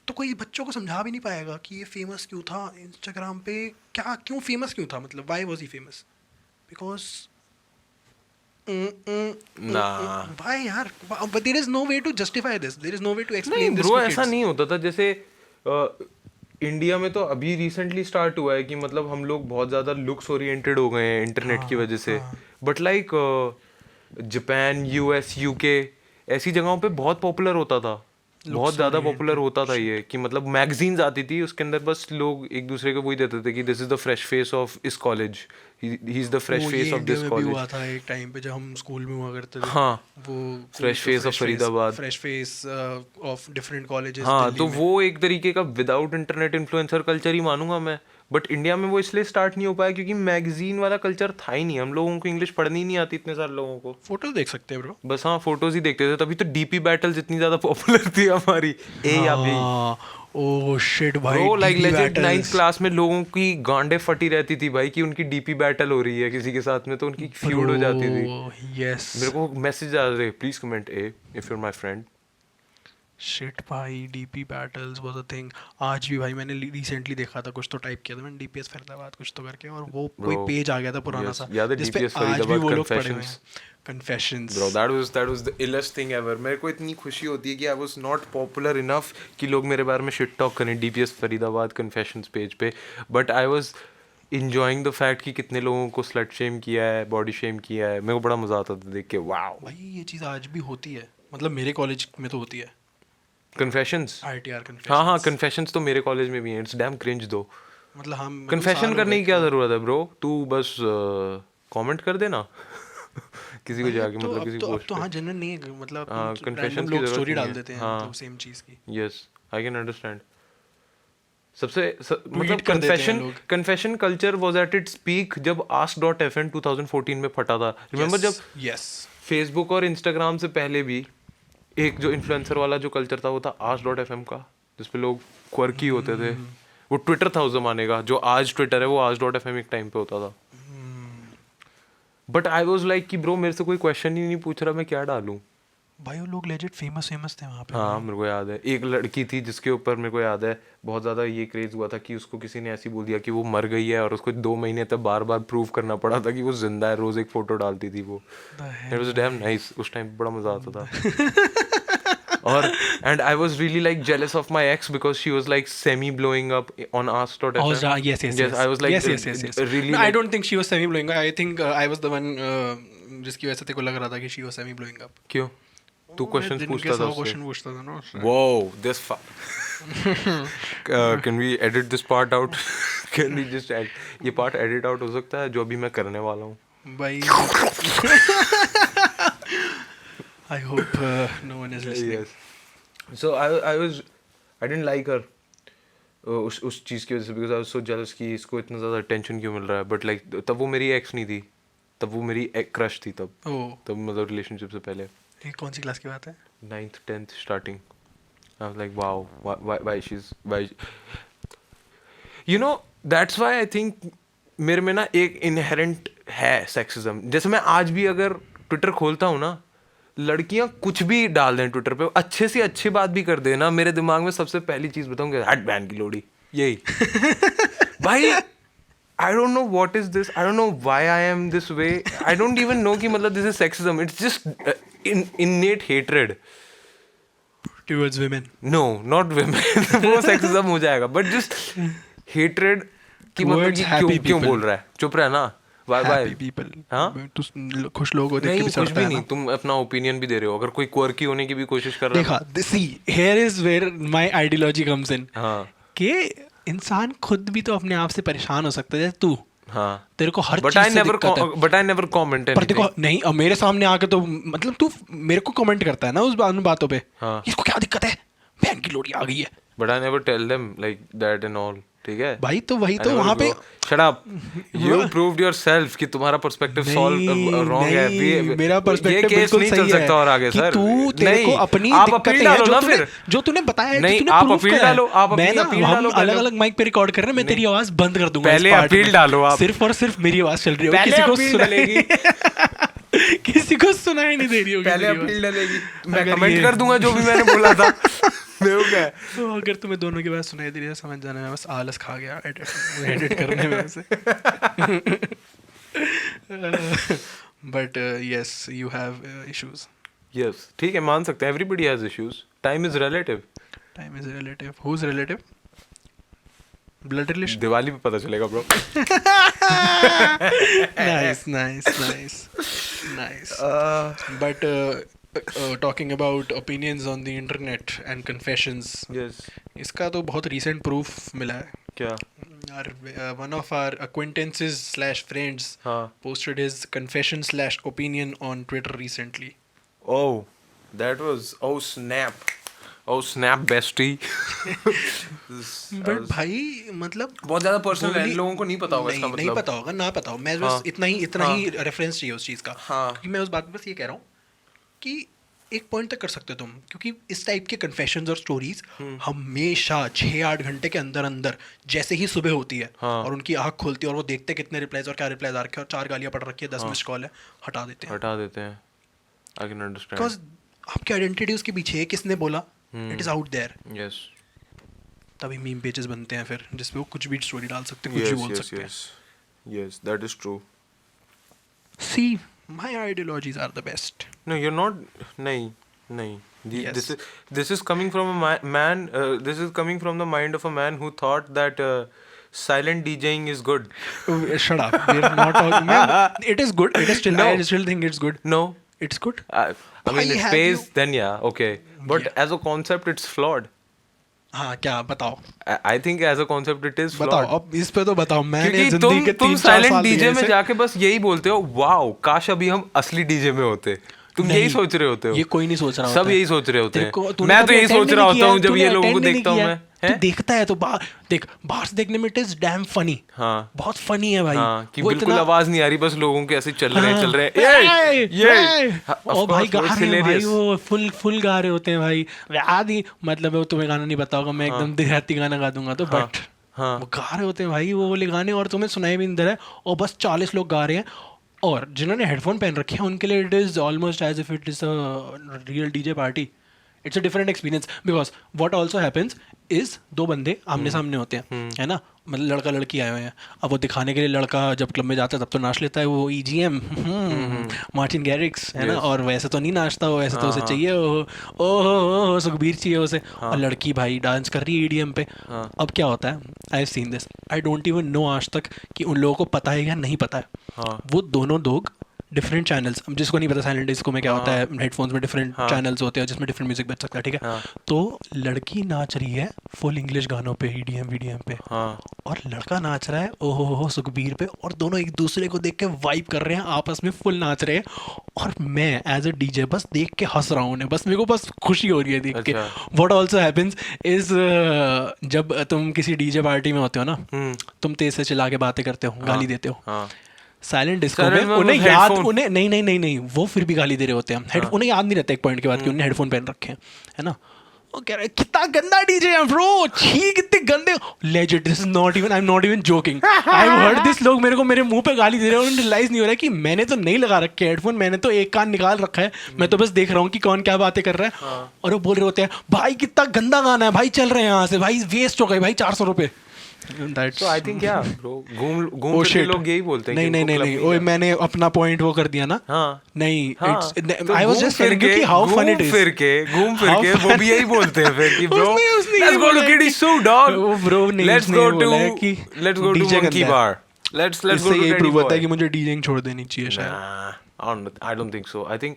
तो कोई बच्चों को समझा भी नहीं पाएगा कि ये फेमस क्यों था इंस्टाग्राम पे, क्या क्यों फेमस क्यों था, मतलब why was he famous, because ना भाई यार, but there is no way to justify this, there is no way to नहीं explain this ब्रो, to ऐसा kids। नहीं होता था। जैसे इंडिया में तो अभी रिसेंटली स्टार्ट हुआ है कि मतलब हम लोग बहुत ज़्यादा लुक्स ओरिएंटेड हो गए हैं इंटरनेट की वजह से। But like Japan, US, UK, ऐसी जगहों पे बहुत पॉपुलर होता था, बहुत ज़्यादा पॉपुलर होता था ये, कि मतलब मैगजीन्स आती थी, उसके अंदर बस लोग एक दूसरे को वही देते थे कि this is the fresh face of इस college, he is the fresh वो फेस ये ऑफ इंडिया दिस में भी हुआ कॉलेज। था एक टाइम पे जब हम स्कूल में हुआ करते थे। हाँ, वो fresh face of Faridabad. Fresh face of different colleges हाँ, दिल्ली तो में। वो एक तरीके का विदाउट इंटरनेट इन्फ्लुएंसर कल्चर ही मानूंगा मैं। बट इंडिया में वो इसलिए स्टार्ट नहीं हो पाया क्योंकि मैगजीन वाला कल्चर था ही नहीं, हम लोगों को इंग्लिश पढ़नी ही नहीं आती इतने सारे लोगों को। फोटो देख सकते हैं ब्रो। बस हाँ, फोटोज ही देखते थे, तभी तो डीपी बैटल्स इतनी ज्यादा पॉपुलर थी हमारी। ए या बी। ओह शिट भाई, bro like DP legend, 9th battles। Class में लोगों की गांडें फटी रहती थी भाई कि उनकी डीपी बैटल हो रही है किसी के साथ में, तो उनकी फ्यूड हो जाती थी। यस। मेरे को मैसेज आ रहे, please comment a if you're my friend. Shit भाई, DP battles was a thing. आज भी भाई मैंने रिसेंटली देखा था, कुछ तो टाइप किया था मैंने, डीपीएस फरीदाबाद कुछ तो करके, और वो कोई Bro, पेज आ गया था पुराना yes, सा, याद है जिस पे DPS आज भी फरीदाबाद वो लोग पड़े हुए Confessions? हैं। Confessions. Bro, that was the illest thing ever. मेरे को इतनी खुशी होती है कि I was not popular enough कि लोग मेरे बारे में shit talk करें DPS फरीदाबाद Confessions पेज पे, but I was enjoying the fact कि कितने लोगों को slut shame किया है, body shame किया है। मेरे को बड़ा मजा आता था देख के। wow। भाई ये चीज़ आज भी होती है, मतलब मेरे कॉलेज में तो होती है। Confessions? ITR हाँ हाँ, कन्फेशंस। Confessions तो मेरे कॉलेज में भी है। It's damn cringe though। मतलब हम कन्फेशन करने की क्या जरूरत है ब्रो, तू बस कमेंट कर देना किसी को जाके, मतलब किसी तो अब पोस्ट तो पे। हाँ जनरल नहीं है, मतलब हाँ, confessions रैंडम की लोग जरूरत स्टोरी नहीं डाल है। देते हैं, हाँ। मतलब सेम चीज़ की। Yes, I can understand. मतलब Tweet कर देते हैं कन्फेशन लोग। Confession culture was at its peak जब ask.fm 2014 में फटा था। रिमेंबर जब यस। फेसबुक और इंस्टाग्राम से पहले भी एक जो इन्फ्लुएंसर वाला जो कल्चर था वो था ask.fm का, जिसपे लोग क्वर्की होते थे। वो ट्विटर था उस जमाने का, जो आज ट्विटर है वो ask.fm एक टाइम पे होता था। बट आई वॉज लाइक कि ब्रो मेरे से कोई क्वेश्चन ही नहीं पूछ रहा, मैं क्या डालूं। भाई वो लोग लेजिट फेमस थे वहाँ पे। हाँ, मेरे को याद है एक लड़की थी जिसके ऊपर मेरे को याद है बहुत ज़्यादा ये क्रेज हुआ था कि उसको किसी ने ऐसी बोल दिया कि वो मर गई है, और उसको 2 महीने तक बार बार प्रूव करना पड़ा था कि वो जिंदा है। रोज एक फोटो डालती थी वो। इट वाज डैम नाइस, उस टाइम बड़ा मजा आता था। और and I was really like jealous of my ex because she was like semi blowing up on ask.fm. yes. I was like yes. really No, I like, don't think she was semi blowing up. I think I was the one जिसकी वजह से तेरे को लग रहा था कि she was semi blowing up. क्यों तू क्वेश्चंस पूछता था उससे? क्वेश्चन पूछता था ना उससे। Whoa, this can we edit this part out? Can we just ये part edit out हो सकता है जो अभी मैं करने वाला हूँ? भाई I hope no one is listening. Yes. So I didn't like her उस चीज़ की वजह से, because I was so jealous कि इसको इतना ज़्यादा attention क्यों मिल रहा है। But like तब वो मेरी ex नहीं थी, तब वो मेरी crush थी तब। तब मतलब relationship से पहले। ये कौन सी क्लास की बात है? 9th 10th starting. I was like wow, why you know that's why I think मेरे में ना एक inherent है sexism। जैसे मैं आज भी अगर ट्विटर खोलता हूँ ना, लड़कियां कुछ भी डाल दें ट्विटर पे, अच्छे से अच्छी बात भी कर देना, मेरे दिमाग में सबसे पहली चीज बताऊंगा हट बैन की लोड़ी, यही। भाई I don't know what is this, I don't know why I am this way, I don't even know कि मतलब this is sexism, it's just innate hatred. Towards women. No, not women. वो sexism हो जाएगा, but just hatred कि मतलब कि क्यों बोल रहा है, चुप रहा है ना। Happy people. हाँ? तू खुश लोगों को देख के भी कुछ सड़ता भी है नहीं, ना। तुम अपना ओपिनियन भी दे रहे हो। अगर कोई क्वर्की होने की भी कोशिश कर रहा है, देखा, see, here is where my ideology comes in. हाँ कि इंसान खुद भी तो अपने आप से परेशान हो सकता है, जैसे तू, हाँ तेरे को हर बट चीज आई से नेवर दिक्कत है, बट आई नेवर कमेंट पर देखो एनीथिंग। नहीं, अब मेरे सामने आके तो मतलब तू मेरे को कमेंट करता है ना उन बातों पे, हाँ इसको क्या दिक्कत है, बहन की लोड़ी आ गई है but I never tell them like that and all, ठीक है भाई। तो वही I तो never वहां पे go, shut up, you proved yourself कि तुम्हारा पर्सपेक्टिव नहीं रॉन्ग है। नहीं, मेरा ये पर्सपेक्टिव केस बिल्कुल नहीं चल सही सकता और है आगे कि सर। तू तेरे को नहीं, अपनी आप दिक्कतें अपील हैं डालो ना फिर। जो तूने बताया है, जो नहीं, तूने आप प्रूफ अपील करा डालो, आप है। मैं अपनी ना अपील हम डालो अलग पहले। अलग माइक पे रिकॉर्ड कर रहे हैं, मैं तेरी आवाज बंद कर दूंगा पहले इस पार्ट अपील में। डालो आप। सिर्फ और सिर्फ मेरी आवाज चल रही होगी, पहले किसी को अपील सुनाई डलेगी। किसी को सुनाई नहीं दे रही होगी पहले मेरी अपील आवाज। डलेगी, मैं अगर कमेंट ये- कर दूंगा जो भी मैंने बोला था। देखो क्या है। तो अगर तुम्हें दोनों की बात सुनाई दे रही है, समझ जाना मैं बस आलस खा गया एडिट करने में वैसे। But yes, you have issues. Yes ठीक है, मान सकते हैं, everybody has issues, time is relative. Time is relative, who is relative? Blood relation. Diwali पे पता चलेगा bro. Nice, nice. But talking about opinions on the internet and confessions, yes इसका तो बहुत recent proof मिला है. क्या? One of our acquaintances slash friends हाँ posted his confession slash opinion on Twitter recently. oh that was oh snap bestie। But भाई मतलब बहुत ज्यादा पर्सनल है, बोली- लोगों को नहीं पता होगा इसका नहीं मतलब। पता होगा, ना पता हो, मैं बस हाँ, इतना ही रेफरेंस चाहिए उस चीज़ का। हाँ। क्योंकि मैं उस बात पे बस ये कह रहा हूँ कि एक पॉइंट तक कर सकते हो तुम, क्योंकि इस टाइप के कन्फेशंस और स्टोरीज हमेशा 6-8 घंटे के अंदर अंदर जैसे ही सुबह होती है हाँ। और उनकी आँख खुलती है और वो देखते हैं कितने रिप्लाईज और क्या रिप्लाईज आ रखे हैं और 4 गालियाँ पड़ रखी है, 10 मिस्ड कॉल है, हटा देते हैं। हटा देते हैं। I can understand. बिकॉज आपकी आइडेंटिटी उसके पीछे है, किसने बोला, it is out there. Yes तभी मीम पेजेस बनते हैं फिर, जिसपे वो कुछ भी स्टोरी डाल सकते हैं, कुछ भी बोल सकते हैं। yes that is true। See, my ideologies are the best. no you're not नहीं Yes. this is coming from a man this is coming from the mind of a man who thought that silent DJing is good। Shut up. We're not talking. Man, it is good. It is still. No. I still think it's good. no It's good. I mean Why it have pays you- then yeah okay but Yeah. as a concept it's flawed। हाँ क्या बताओ I think as a concept it is बताओ flawed। अब इस पे तो बताओ। मैंने क्योंकि जिंदगी के तुम 3-4 साइलेंट साल डीजे दिए में इसे। जाके बस यही बोलते हो वाओ काश अभी हम असली डीजे में होते। तुम यही नहीं, सोच रहे होते हो। ये कोई नहीं सोच रहा सब होता है। यही सोच रहे होते तेरे को- हैं। तूने मैं तो कभी यही attend सोच नहीं रहा होता किया, हूँ जब तूने ये लोगों को attend नहीं देखता हूँ किया। मैं। तू हैं? देखता है तो देख बाहर से देखने में इट इज डैम फनी। हाँ बहुत फनी है भाई। हाँ कि वो बिल्कुल इतना- आवाज नहीं आ रही, बस लोगों के ऐसे चल रहे हैं हाँ, चल रहे हैं ये ओ भाई गा रहे हैं भाई, वो फुल गा रहे होते हैं भाई। आदि मतलब वो तुम्हें गाना नहीं पता होगा, मैं एकदम देहाती गाना गा दूंगा तो हाँ, बट हाँ। वो गा रहे होते हैं भाई वो वाले गाने, और तुम्हें सुनाई भी नहीं दे रहा है, और बस 40 लोग गा रहे हैं, और जिन्होंने हेडफोन पहन रखे हैं उनके लिए it is almost as if it is a real DJ party. It's a different experience because what also happens is दो बंदे आमने सामने होते हैं, है ना, मतलब लड़का लड़की आए हुए हैं। अब वो दिखाने के लिए लड़का जब क्लब में जाता है तब तो नाच लेता है वो EGM मार्टिन गैरिक्स, है ना, और वैसे तो नहीं नाचता वो, वैसे तो उसे चाहिए ओह सुखबीर चाहिए उसे, और लड़की भाई डांस कर रही है EDM पे। अब क्या होता है, I have seen this, I don't even know आज तक कि उन लोगों को पता है या नहीं पता है। वो दोनों लोग डिफरेंट चैनल्स, जिसको नहीं पता साइलेंट डिस्को में क्या होता है, हेडफोन्स में डिफरेंट चैनल्स होते हैं जिसमें डिफरेंट म्यूजिक बज सकता है, ठीक है। तो लड़की नाच रही है फुल इंग्लिश गानों पे EDM VDM पे, और लड़का नाच रहा है ओहो सुखबीर पे, और दोनों एक दूसरे को देख के वाइब कर रहे हैं, आपस में फुल नाच रहे हैं, और मैं एज अ DJ बस देख के हंस रहा हूँ उन्हें, बस मेरे को बस खुशी हो रही है देख के। व्हाट ऑल्सो हैपेंस इज जब तुम किसी DJ पार्टी में होते हो ना, तुम तेज से चिल्ला के बातें करते हो, गाली देते हो, साइलेंट डिस्को में उन्हें याद, उन्हें नहीं वो फिर भी गाली दे रहे होते हैं, उन्हें याद नहीं रहता एक पॉइंट के बाद कि उन्हें हेडफोन पहन रखे हैं, है ना। वो कह रहे हैं कितना गंदा डीजे है ब्रो, छी कितने गंदे, legit this is not even, I am not even joking, I have heard this. लोग मेरे को मेरे मुंह पे गाली दे रहे हैं, उन्हें रियलाइज नहीं हो रहा है कि मैंने तो नहीं लगा रखे हेडफोन, मैंने तो एक कान निकाल रखा है, मैं तो बस देख रहा हूँ कि कौन क्या बातें कर रहा है। और वो बोल रहे होते हैं भाई कितना गंदा गाना है भाई, चल रहे हैं यहाँ से भाई, वेस्ट हो गए भाई 400 रुपए। So I think yeah bro, घूम फिर के लोग यही बोलते हैं कि नहीं ओए मैंने अपना पॉइंट वो कर दिया ना। नहीं तो I was just telling you कि हाउ फन इट इज। घूम फिर के वो भी यही बोलते हैं फिर कि ब्रो लेट्स गो टू किडी सू डॉग, वो ब्रो नहीं, let's go to monkey bar, let's go to यही प्रूव होता है कि मुझे डीजेइंग छोड़ देनी चाहिए शायद। I don't think so। I think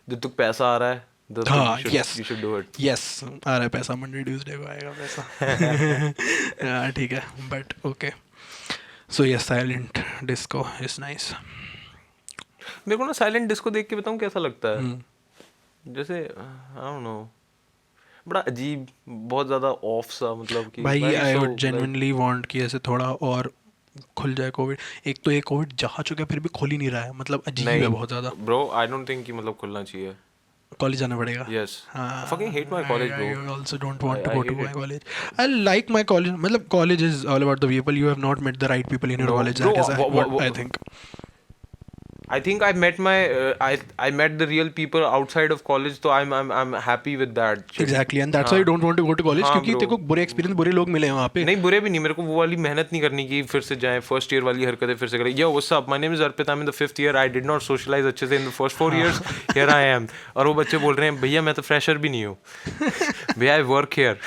जब तक पैसा आ रहा है हाँ yes you should do it. Yes आ रहा है पैसा, मंडे ट्यूसडे को आएगा पैसा. हाँ ठीक है, but okay. So yes, silent disco is nice. मेरे को ना साइलेंट डिस्को देख के बताऊं कैसा लगता है. जैसे आई डोंट नो, बड़ा अजीब, बहुत ज्यादा ऑफ सा, मतलब कि भाई very I so, would like, genuinely want कि ऐसे थोड़ा और खुल जाए कोविड. एक तो ये कोविड जा चुका है फिर भी खुल ही नहीं रहा है, मतलब अजीब है बहुत ज़्यादा. ब्रो आई डोंट थिंक कि मतलब खुलना चाहिए. कॉलेज जाना पड़ेगा. Yes. हाँ, I fucking hate my college, bro. I also don't want to I go to hate my it. college. I like my college. मतलब college is all about the people. You have not met the right people in your No, college. bro, That is what I think. I think I met my I met the real people outside of college, so I'm happy with that shit. Exactly, and that's why you don't want to go to college. हाँ, क्योंकि bro. तेरे को बुरे एक्सपीरियंस, बुरे लोग मिले हैं वहाँ पे. नहीं बुरे भी नहीं, मेरे को वो वाली मेहनत नहीं करनी कि फिर से जाएं, फर्स्ट ईयर वाली हरकतें फिर से करें. Yo, what's up? My name is Arpit. I'm in the 5th year. I did not socialize अच्छे से in the first 4 years. Here I am. और वो बच्चे बोल रहे हैं भैया मैं तो फ्रेशर भी नहीं हूँ. भैया I work here.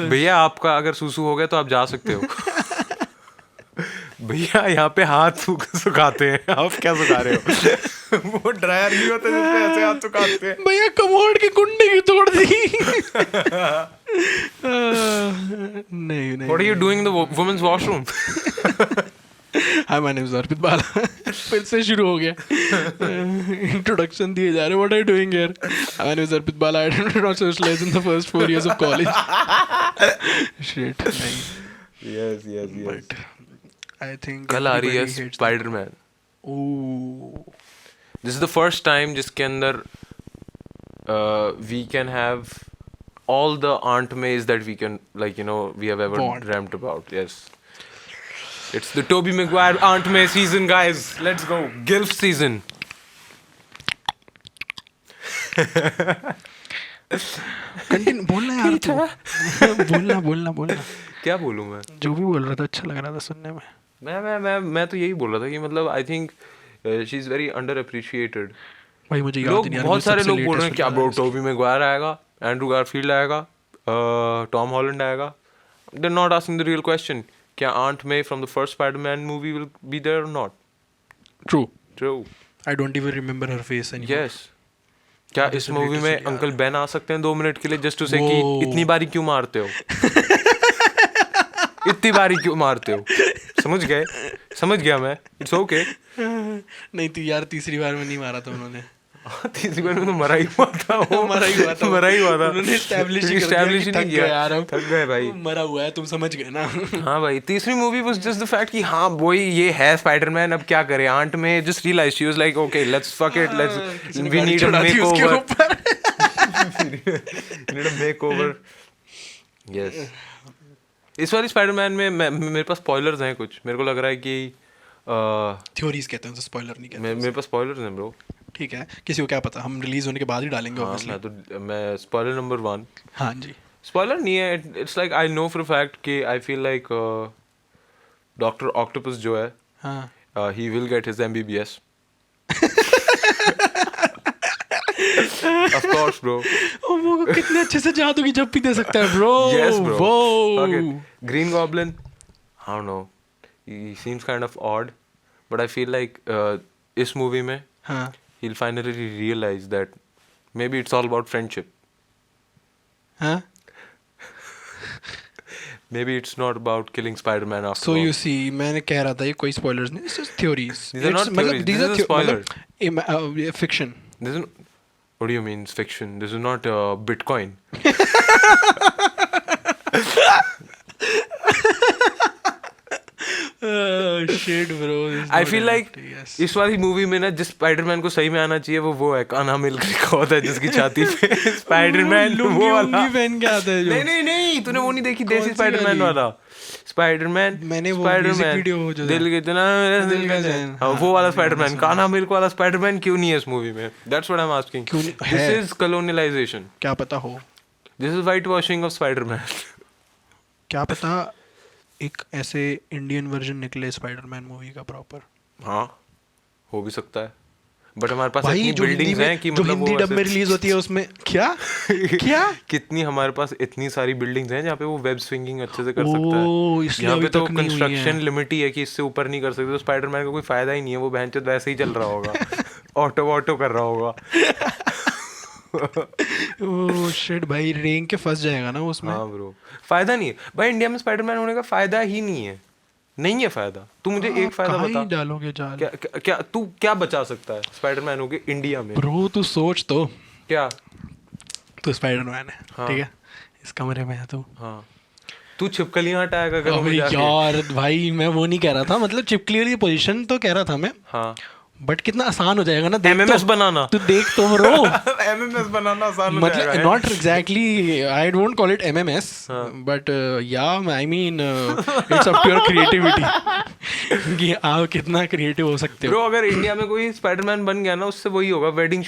भैया आपका अगर सूसू हो गया तो आप जा सकते हो. भैया यहाँ पे हाथ सुखाते हैं, आप क्या सुखा रहे हो? वो ड्रायर नहीं होते जिसपे ऐसे हाथ सुखाते हैं. भैया कमोड की कुंडी की तोड़ दी. नहीं नहीं. What are you doing in the women's washroom? Hi, my name is Arpit Bala. फिर से शुरू हो गया. इंट्रोडक्शन दिए जा रहे. What are you doing here? Hi, my name is Arpit Bala. I did not socialize in the first 4 years of college. Shit. नहीं. Yes. But I think कल आ रही है everybody hates Spiderman. them. Ooh. This is the first time जिसके अंदर we can have all the Aunt Mays that we can, like, you know, we have ever Want. dreamt about. Yes. It's the Tobey Maguire Aunt May season, guys. Let's go. Gilf season. Continue. बोलना यार तू. बोलना. क्या बोलूँ मैं? जो भी बोल रहा था अच्छा लग रहा था सुनने में. मैं तो यही बोल रहा था कि मतलब I think she is very under appreciated. भाई मुझे याद लोग नहीं यार. बहुत सारे सबसे लोग बोल रहे हैं latest क्या ब्रो, film टोबी मैगवायर आएगा, एंड्रू गारफील्ड आएगा, टॉम हॉलैंड आएगा. They are not asking the real question, क्या Aunt May from the first Spiderman movie will be there और not? True. True. I don't even remember her face anymore. Yes. क्या इस मूवी में अंकल बेन आ सकते हैं 2 मिनट के लिए जस्ट टू से कि Whoa. इतनी बारी क्यों मारते हो? इतनी बारी क्यों मारते हो? समझ गया मैं. It's okay. नहीं तो यार तीसरी बार में नहीं मारा था उन्होंने. तीसरी बार में तो मरा ही हुआ था. मरा ही हुआ था. उन्होंने establish ही कर दिया establish कि ही नहीं थक किया. गए यार हम. थक गए भाई. मरा हुआ है, तुम समझ गए ना. हाँ भाई, तीसरी movie was just the fact कि हाँ वही ये है स्पाइडरमैन, अब क्या करें. आंट में just realise she was like okay let's fuck it, let's we need a makeover. Need a makeover. Yes. इस वाली स्पाइडरमैन में मेरे पास स्पॉयलर्स हैं कुछ. मेरे को लग रहा है कि थ्योरीज कहते हैं, स्पॉइलर नहीं कहते. मेरे पास स्पॉयलर्स हैं ब्रो. ठीक है, किसी को क्या पता, हम रिलीज होने के बाद ही डालेंगे हाँ, ऑब्वियसली. मैं स्पॉइलर नंबर 1. हाँ जी. स्पॉइलर नहीं है, it's like I know for a fact कि I feel like Doctor Octopus जो है हाँ. he will get his MBBS. Of course, bro. वो कितने अच्छे से जादू की झप्पी दे सकता है bro. Yes, bro. Whoa. Okay. Green Goblin, I don't know. He seems kind of odd, but I feel like इस मूवी में हाँ. he'll finally realize that maybe it's all about friendship. हाँ. Maybe it's not about killing Spider-Man after So all. you see, मैंने कह रहा था ये कोई spoilers नहीं, it's just theories. These are not It's- मतलब theories, these this are is a spoiler. मतलब fiction. This is, what do you mean it's fiction? This is not Bitcoin. Shit bro. I feel like इस वाली मूवी में ना जिस स्पाइडरमैन को सही में आना चाहिए वो है कान्हा मिलकर का होता है जिसकी छाती पे स्पाइडरमैन वो वाला. लुंगी पहन के आता है जो. नहीं तूने वो नहीं देखी कौन देसी सी स्पाइडरमैन वाली? वाला. स्पाइडरमैन मैंने वो music video जो दिल के जना दिल का चैन. हाँ, वो वाला स्पाइडरमैन, कान्हा मिल्क वाला स्पाइडरमैन क्यों नहीं है इस मूवी में? That's what I am asking. क्यों नहीं दिस है? इज कॉलोनियलाइजेशन. क्या पता हो, this is white washing of Spiderman. क्या पता एक ऐसे इंडियन वर्जन निकले स्पाइडरमैन मूवी का प्रॉपर. हाँ हो भी सकता है, बट हमारे पास भाई इतनी जो हिंदी बिल्डिंग्स में हैं कि जो मतलब हिंदी वो डब में ऐसे- रिलीज होती है उसमें क्या कितनी हमारे पास इतनी सारी बिल्डिंग्स हैं जहाँ पे वो वेब स्विंगिंग अच्छे से कर सकता है. ओ इसलिए यहाँ अभी पे तो तक नहीं हुई कंस्ट्रक्शन है. लिमिट ही है कि इससे ऊपर नहीं कर सकते. तो स्पाइडरमैन का कोई फायदा ही नहीं है, वो बहनचोद वैसे ही चल रहा होगा. ऑटो कर रहा होगा। ओह शिट भाई, रेंग के फंस जाएगा ना उसमें। हाँ ब्रो, फायदा नहीं है भाई इंडिया में स्पाइडरमैन होने का, फायदा ही नहीं है, नहीं है फायदा। तू मुझे एक फायदा कहाँ बता, ही डालोगे जाल? क्या तू क्या बचा सकता है स्पाइडरमैन होके इंडिया में? ब्रो तू सोच तो, क्या? तू स्पाइडरमैन है, हाँ। ठीक है, इस कमरे में है तू। हाँ, तू छिपकलियां हटाया कर अबे यार भाई मैं वो नहीं कह रहा था, मतलब चिपकली वाली पोजीशन तो कह रहा था मैं, हाँ, बट कितना आसान हो जाएगा ना, देख MMS तो, बनाना। तू देख तो ब्रो। MMS बनाना आसान हो जाएगा, मतलब not exactly, I don't call it MMS, हाँ। But yeah I mean it's up to your creativity कि आप कितना क्रिएटिव हो सकते हो। ब्रो अगर इंडिया में कोई स्पाइडरमैन बन गया ना, उससे वही होगा, वेडिंग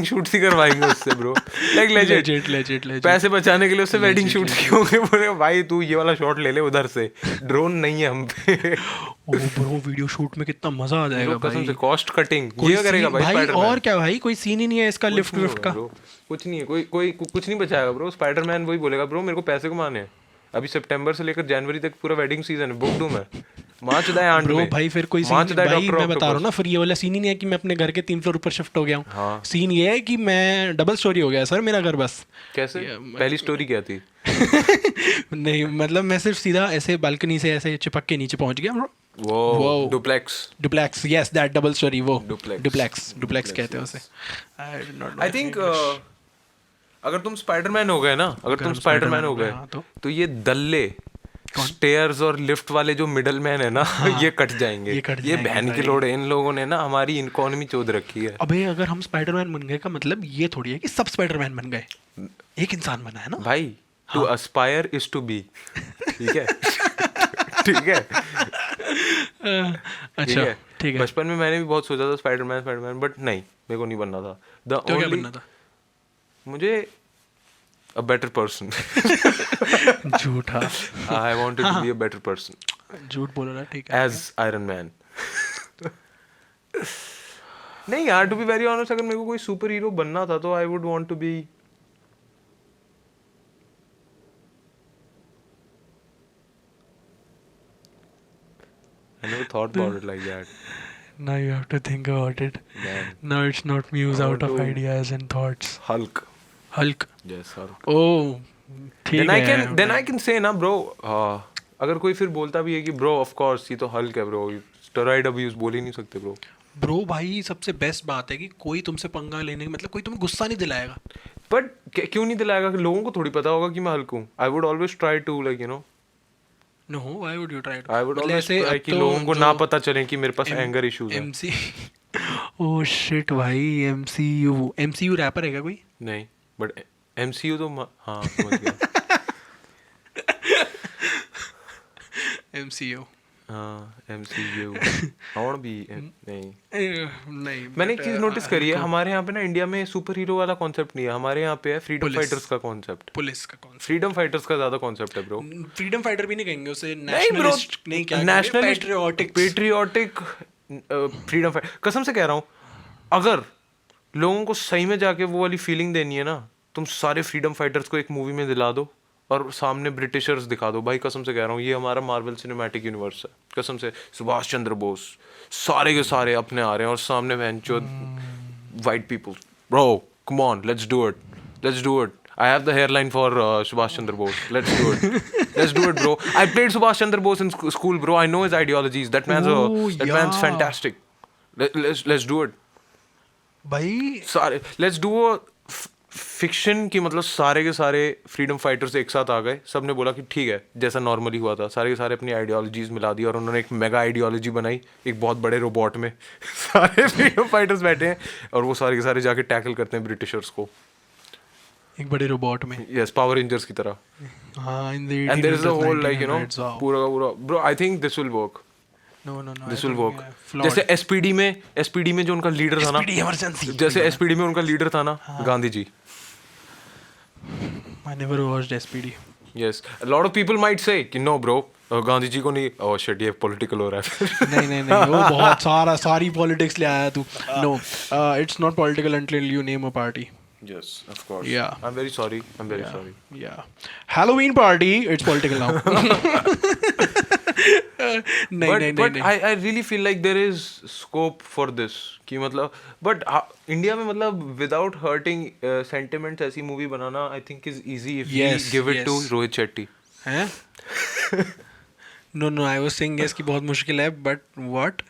शूट ही करवाएंगे उससे ब्रो, लाइक लेजिट लेजिट पैसे बचाने के लिए उससे वेडिंग शूट ही होंगे। बोले भाई तू ये वाला शॉट ले ले उधर से, ड्रोन नहीं है हम पे। ओ ब्रो वीडियो शूट में कितना मजा आ जाएगा कसम भाई। से कॉस्ट कटिंग कोई ये करेगा scene- भाई भाई स्पाइडरमैन। और क्या भाई, कोई सीन ही नहीं है इसका लिफ्ट विफ्ट का। ब्रो कुछ नहीं है, कोई कुछ नहीं बचाएगा ब्रो। स्पाइडरमैन वही बोलेगा ब्रो मेरे को पैसे कमाने हैं, अभी सितंबर से लेकर जनवरी तक पूरा वेडिंग सीजन है, बुक डू मैं मार्च द एंड ब्रो में। भाई फिर कोई सीन, मार्च द भाई डॉक्टर मैं बता रहा हूँ ना, फिर ये वाला सीन ही नहीं है कि मैं अपने घर के 3 फ्लोर ऊपर शिफ्ट हो गया हूँ। हाँ। सीन ये है कि मैं डबल स्टोरी हो गया सर मेरा घर बस। कैसे? पहली स्टोरी क्या थी? नहीं मतलब मैं सिर्फ सीधा ऐसे बालकनी से ऐसे चिपक के नीचे पहुंच गया ब्रो। वो duplex, yes that double storey, वो डुप्लेक्स डुप्लेक्स कहते हैं उसे। आई थिंक अगर तुम स्पाइडरमैन हो गए ना, अगर तुम स्पाइडरमैन हो गए हाँ, तो ये दल्ले स्टेयर्स और लिफ्ट वाले जो मिडल मैन है ना, ये कट जाएंगे। ये बहन की लोड है, इन लोगों ने ना हमारी इकोनॉमी चोद रखी है। अबे अगर हम स्पाइडरमैन बन गए का मतलब ये थोड़ी है कि सब स्पाइडरमैन बन गए, एक इंसान बना है ना भाई। To aspire is to be, ठीक है? ठीक है, अच्छा ठीक है। बचपन में मैंने भी बहुत सोचा था स्पाइडरमैन, बट नहीं, मेरे को नहीं बनना था। तो क्या बनना था? मुझे अ बेटर पर्सन। झूठा। I wanted to be a better person झूठ बोल रहा, ठीक है। As Iron Man. नहीं यार, टू बी वेरी ऑनेस्ट, अगर मेरे को कोई सुपर हीरो बनना था तो I would want to be I never thought about it like that. Now you have to think about it. Man. Now it's not muse I out want of to- ideas and thoughts. Hulk. Hulk. Yes, Hulk. Oh, ठीक है। Then I can say ना bro, अगर कोई फिर बोलता भी है कि bro of course ये तो हल्क है bro, स्टेरॉइड अब्यूज बोल ही नहीं सकते bro। ब्रो भाई सबसे बेस्ट बात है कि कोई तुमसे पंगा लेने मतलब कोई तुम्हें गुस्सा नहीं दिलाएगा। बट क्यों नहीं दिलाएगा? लोगों को थोड़ी पता होगा कि मैं हल्क हूँ। I would always try to like you know, no why would you try to, I would मतलब ऑलवेज ऐसे ट्राई अब कि तो लोगों को जो ना पता चले कि मेरे पास एंगर इश्यूज हैं। एमसी ओह शिट भाई, एमसीयू रैपर है क्या कोई? नहीं, बट एमसीयू तो हाँ समझ गया। एमसीयू, हाँ एमसीयू। आई वांट बी नहीं। मैंने एक चीज but, नोटिस करी है, हमारे यहाँ पे ना इंडिया में सुपर हीरो वाला कॉन्सेप्ट नहीं है, हमारे यहाँ पे है फ्रीडम पुलिस। फाइटर्स का कॉन्सेप्ट। पुलिस का कौन? फ्रीडम फाइटर्स का ज्यादा कॉन्सेप्ट है ब्रो। फ्रीडम फाइटर भी नहीं कहेंगे उसे, नहीं ब्रो, नेशनलिस्ट नहीं, क्या नेशनलिस्ट पेट्रियोटिक फ्रीडम फाइट, कसम से कह रहा हूँ, अगर लोगों को सही में जाके वो वाली फीलिंग देनी है ना, तुम सारे फ्रीडम फाइटर्स को एक मूवी में दिला दो और सामने ब्रिटिशर्स दिखा दो। भाई कसम से कह रहा हूँ, ये हमारा मार्वल सिनेमैटिक यूनिवर्स है। कसम से, सुभाष चंद्र बोस सारे के सारे अपने आ रहे हैं और सामने वेंचो white people. Bro come on, let's do it. I have the hairline for Subhash Chandra Bose. Let's do it, bro. I played Subhash Chandra Bose in school, bro. I know his ideologies. That man's fantastic. Let's do it. भाई सारे let's do a fiction की, मतलब सारे के सारे फ्रीडम फाइटर्स एक साथ आ गए, सबने बोला कि ठीक है, जैसा नॉर्मली हुआ था, सारे के सारे अपनी आइडियोलॉजीज मिला दी और उन्होंने एक मेगा आइडियोलॉजी बनाई एक बहुत बड़े रोबोट में। सारे फ्रीडम फाइटर्स बैठे हैं और वो सारे के सारे जाके टैकल करते हैं ब्रिटिशर्स को एक बड़े रोबोट में। यस, पावर रेंजर्स की तरह। हाँ, in the And there is a whole like you know पूरा bro, I think this will work. No, This will work. जैसे एसपीडी में जो उनका लीडर था ना, इमरजेंसी, जैसे एसपीडी में उनका लीडर था ना, Gandhi ji. I never watched SPD. Yes, a lot of people might say कि no bro, गांधी जी को नहीं, oh shit ये पॉलिटिकल हो रहा है। नहीं वो बहुत सारी पॉलिटिक्स ले आया तू। No, it's not political until you name a party. Yes, of course. Yeah. I'm very sorry. Yeah. Halloween party, it's political now. नहीं but I really feel like there is scope for this कि मतलब बट इंडिया में मतलब विदाउट हर्टिंग सेंटिमेंट्स ऐसी मूवी बनाना I think is easy if we give it to Rohit Shetty हैं? No I was saying yes कि बहुत मुश्किल है, बट व्हाट?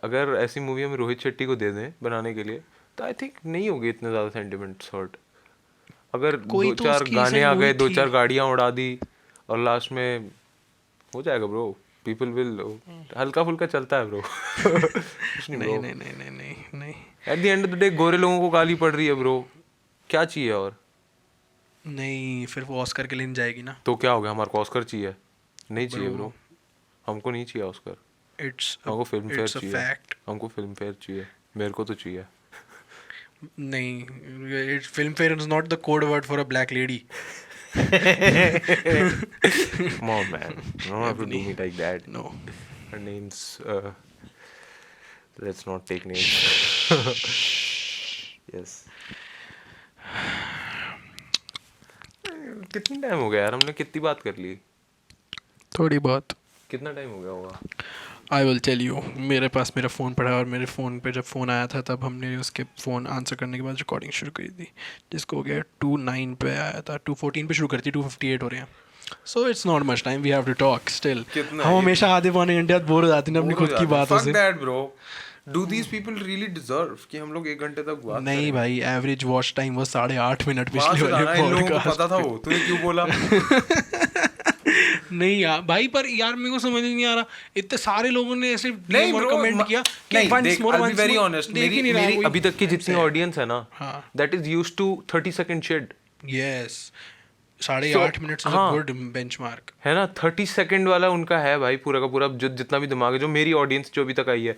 अगर ऐसी मूवी हम रोहित शेट्टी को दे दें बनाने के लिए तो आई थिंक नहीं होगी इतने ज़्यादा सेंटिमेंट्स हर्ट. अगर कोई दो तो चार उसकी गाने ऐसे आ गए, मूवी दो थी. चार गाड़ियाँ उड़ा दी और लास्ट में हो जाएगा ब्रो. पीपल विल हल्का फुल्का चलता है ब्रो. कुछ नहीं ब्रो. नहीं. At the end of the day गोरे लोगों को गाली पड़ रही है ब्रो. क्या चाहिए और? नहीं, फिर वो ऑस्कर के लिए नहीं जाएगी ना. तो क्या हो गया, हमारे को ऑस्कर चाहिए? नहीं चाहिए ब्रो, हमको नहीं चाहिए ऑस्कर. इट्स हमको फिल्म फेयर अ चाहिए. फैक्ट. हमको फिल्म फेयर चाहिए. मेरे को तो चाहिए. नहीं, film fair is not the code word for a black lady. Come on man, you don't have to do me like that. No. Her name's let's not take names. Yes. कितनी टाइम हो गया यार, हमने कितनी बात कर ली? थोड़ी बहुत. कितना टाइम हो गया होगा? I will tell you. मेरे पास मेरा फ़ोन पड़ा है और मेरे फ़ोन पे जब फ़ोन आया था तब हमने उसके फ़ोन आंसर करने के बाद रिकॉर्डिंग शुरू करी थी, जिसको हो गया 2:09 पे आया था. 2:14 पे शुरू करती, 2:58 हो रहे हैं. So it's not much time, we have to talk still. हम हमेशा आधे पौने घंटे बाद बोर हो जाते हैं अपनी खुद की बातों से. Fuck that bro. Do these people really deserve कि हम लोग 1 घंटे तक बात नहीं करें? भाई, एवरेज वॉच टाइम वो 8.5 मिनट बात पिछले सुधारना, वाले इन लोगों को पॉडकास्ट. पता था वो, तूने क्यों बोला? नहीं यार भाई, पर यार मेरे को समझ नहीं आ रहा, इतने सारे लोगों ने ऐसे नहीं और bro, कमेंट किया कि नहीं once देख, more, I'll be once very more. honest, देख ही नहीं रहा मेरी कोई. अभी तक की जितनी ऑडियंस है ना, हाँ. that is used to 30 second shit. Yes, 8.5 minute से हाँ. गुड बेंचमार्क है ना. 30 सेकंड वाला उनका है भाई पूरा का पूरा. जो जितना भी दिमाग है, जो मेरी ऑडियंस जो अभी तक आई है,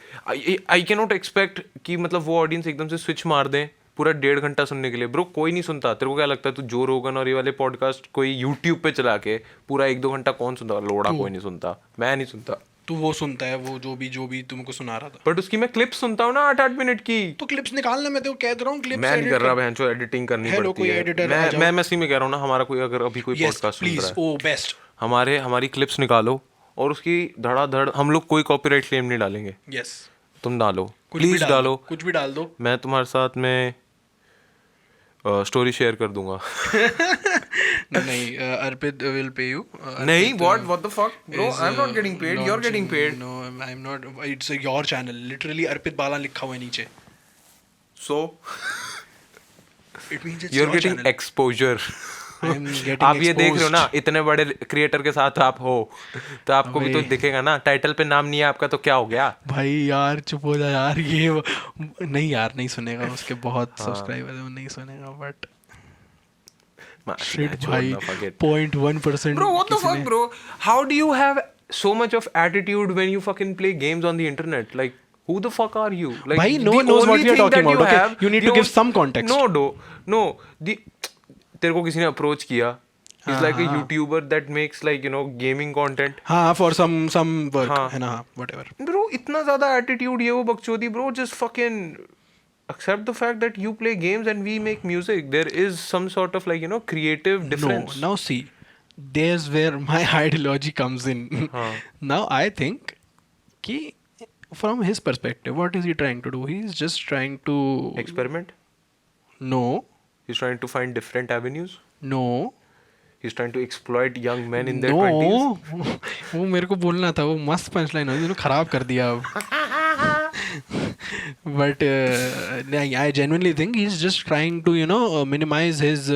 आई कैन नॉट एक्सपेक्ट कि मतलब वो ऑडियंस एकदम से स्विच मार दें पूरा 1.5 घंटा सुनने के लिए. ब्रो कोई नहीं सुनता. तेरे को क्या लगता है तू जो रोगन और ये वाले पॉडकास्ट कोई यूट्यूब पे चला के पूरा 1-2 घंटा कौन सुनता? लोड़ा कोई नहीं सुनता. मैं नहीं सुनता. तू वो सुनता है, वो जो भी तुमको सुना रहा था. बट उसकी मैं क्लिप सुनता हूँ ना 8-8 मिनट की. तो क्लिप्स निकालना, मैं तो कह रहा हूँ क्लिप्स मैं नहीं कर रहा बहन, जो एडिटिंग करनी हेलो, पड़ती कोई है. editor आ जाओ. मैं इसी में कह रहा हूँ ना, हमारा कोई अगर अभी कोई पॉडकास्ट सुन रहा है, ओ बेस्ट. हमारी क्लिप्स निकालो और उसकी धड़ाधड़. हम लोग कोई कॉपीराइट क्लेम नहीं डालेंगे. यस, तुम डालो, कुछ भी प्लीज डाल डालो. दो, कुछ भी डाल दो. मैं तुम्हारे साथ में स्टोरी शेयर कर दूंगा. नहीं, अर्पित विल पे यू. नहीं, what the fuck bro, I'm not getting paid, you're getting paid. No, I'm not. It's your channel. Literally अर्पित बाला लिखा हुआ है नीचे. So It means it's you're your getting channel. exposure. I'm getting आप ये देख रहे हो ना, exposed. इतने बड़े क्रिएटर के साथ आप हो तो आपको भी तो अबे. दिखेगा ना. टाइटल पे नाम नहीं है आपका तो क्या हो गया? भाई यार चुप हो जा यार, नहीं यार, नहीं सुनेगा. उसके बहुत सब्सक्राइबर है, वो नहीं सुनेगा. बट शिट भाई, 0.1%. Bro, what the fuck bro? How do you have so much of attitude when you fucking play games on the internet? Like, who the fuck are you? Like, Bhai, no one the knows what only we are thing talking that about, okay? have- You need the to give some context. No. तेरे को किसी ने अप्रोच किया. He's like a YouTuber that makes like, you know, gaming content. हाँ, for some work. हाँ. है ना, हाँ, whatever. Bro, इतना ज़्यादा attitude ये वो बकचोदी. Bro, just fucking accept the fact that you play games and we make music. There is some sort of like, you know, creative difference. No, now see, there's where my ideology comes in. Now I think कि from his perspective, what is he trying to do? He's just trying to Experiment. No. He's trying to find different avenues. No. He's trying to exploit young men in their 20s. No. वो मेरे को बोलना था, वो मस्त पंचलाइन हो, खराब कर दिया अब. But I genuinely think he's just trying to, minimize his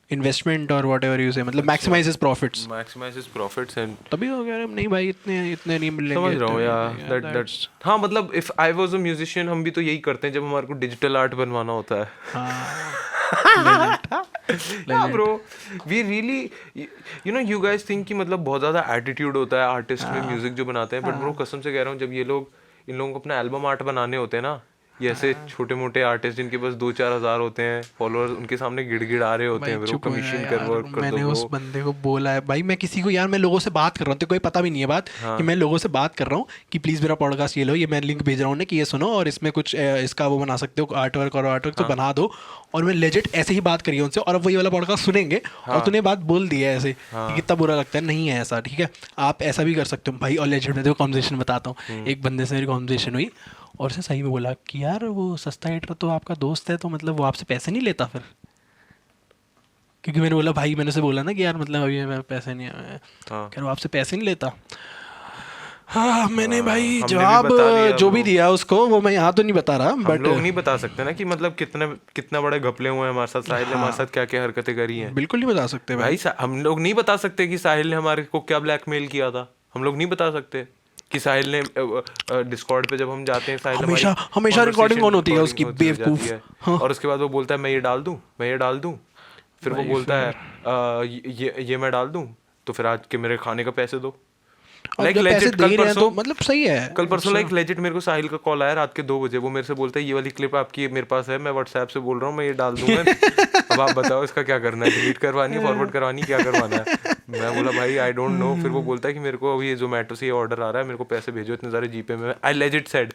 investment or whatever you say, मतलब maximize his profits. Maximize his profits and तभी हो गया नहीं भाई, इतने नहीं मिलेंगे. समझ रहा हूँ यार. That's हाँ, मतलब if I was a musician हम भी तो यही करते हैं जब हमारे को डिजिटल आर्ट बनवाना होता है. हाँ bro, we really, you guys think कि मतलब बहुत ज़्यादा attitude होता है आर्टिस्ट में, म्यूजिक जो बनाते हैं. बट ब्रो कसम से कह रहा हूँ, जब इन लोगों को अपना एल्बम आर्ट बनाने होते हैं ना, ये ऐसे छोटे मोटे आर्टिस्ट जिनके पास 2-4 हज़ार होते हैं फॉलोअर्स, उनके सामने गिड़गिड़ा रहे होते हैं ब्रो, कमीशन कर मैंने दो उस ब्रो। बंदे को बोला है भाई, मैं किसी को यार, मैं लोगों से बात कर रहा हूँ, तो कोई पता भी नहीं है बात कि मैं लोगों से बात कर रहा हूँ कि प्लीज़ मेरा पॉडकास्ट ये लो, ये मैं लिंक भेज रहा हूँ कि ये सुनो और इसमें कुछ इसका वो बना सकते हो आर्ट वर्क तो बना दो। और मैं लेजिट ऐसे ही बात करी उनसे, और अब वही वाला पॉडकास्ट सुनेंगे और तूने बात बोल दी है ऐसे कि कितना बुरा लगता है। नहीं है ऐसा, ठीक है, आप ऐसा भी कर सकते हो भाई। और लेजिट में देखो कॉन्वर्सेशन बताता हूँ, एक बंदे से मेरी कॉन्वर्सेशन हुई और उसने सही में बोला कि यार वो सस्ता एडिटर तो आपका दोस्त है, तो मतलब वो आपसे पैसे नहीं लेता फिर? क्योंकि मैंने बोला भाई, मैंने उसे बोला ना कि यार मतलब अभी मेरे पैसे नहीं आए, कह रहा वो आपसे पैसे नहीं लेता। हाँ मैंने भाई हमने भी जवाब बता दिया जो bro। भी दिया उसको, वो मैं यहाँ तो नहीं बता रहा, हम बट लोग नहीं बता सकते ना कि मतलब कितना बड़े घपले हुए हैं हमारे साथ, साहिल ने हमारे साथ क्या क्या हरकतें करी हैं। बिल्कुल नहीं बता सकते भाई। हम लोग नहीं बता सकते कि साहिल ने हमारे को क्या ब्लैकमेल किया था। हम लोग नहीं बता सकते कि साहिल ने डिस्कॉर्ड पे जब हम जाते हैं, साहिल हमेशा हमारी रिकॉर्डिंग ऑन होती है recording उसकी, होती हो बेवकूफ। जाती है। और उसके बाद वो बोलता है मैं ये डाल दूं, फिर वो बोलता है ये मैं डाल दूं, तो फिर आज के मेरे खाने का पैसे दो। अब जब पैसे दे रहे हैं तो मतलब सही है। कल परसों लाइक लेजिट मेरे को साहिल का कॉल आया रात के 2 बजे, वो मेरे से बोलता है ये वाली क्लिप आपकी मेरे पास है, मैं व्हाट्सएप से बोल रहा हूँ, मैं ये डाल दूंगा। अब आप बताओ इसका क्या करना है, डिलीट करवानी है, फॉरवर्ड करवानी, क्या करवाना है? मैं बोला भाई आई डोंट नो। फिर वो बोलता है कि मेरे को अभी ये जोमेटो से ये ऑर्डर आ रहा है, मेरे को पैसे भेजो इतने सारे जीपे में। आई लेजिट सेड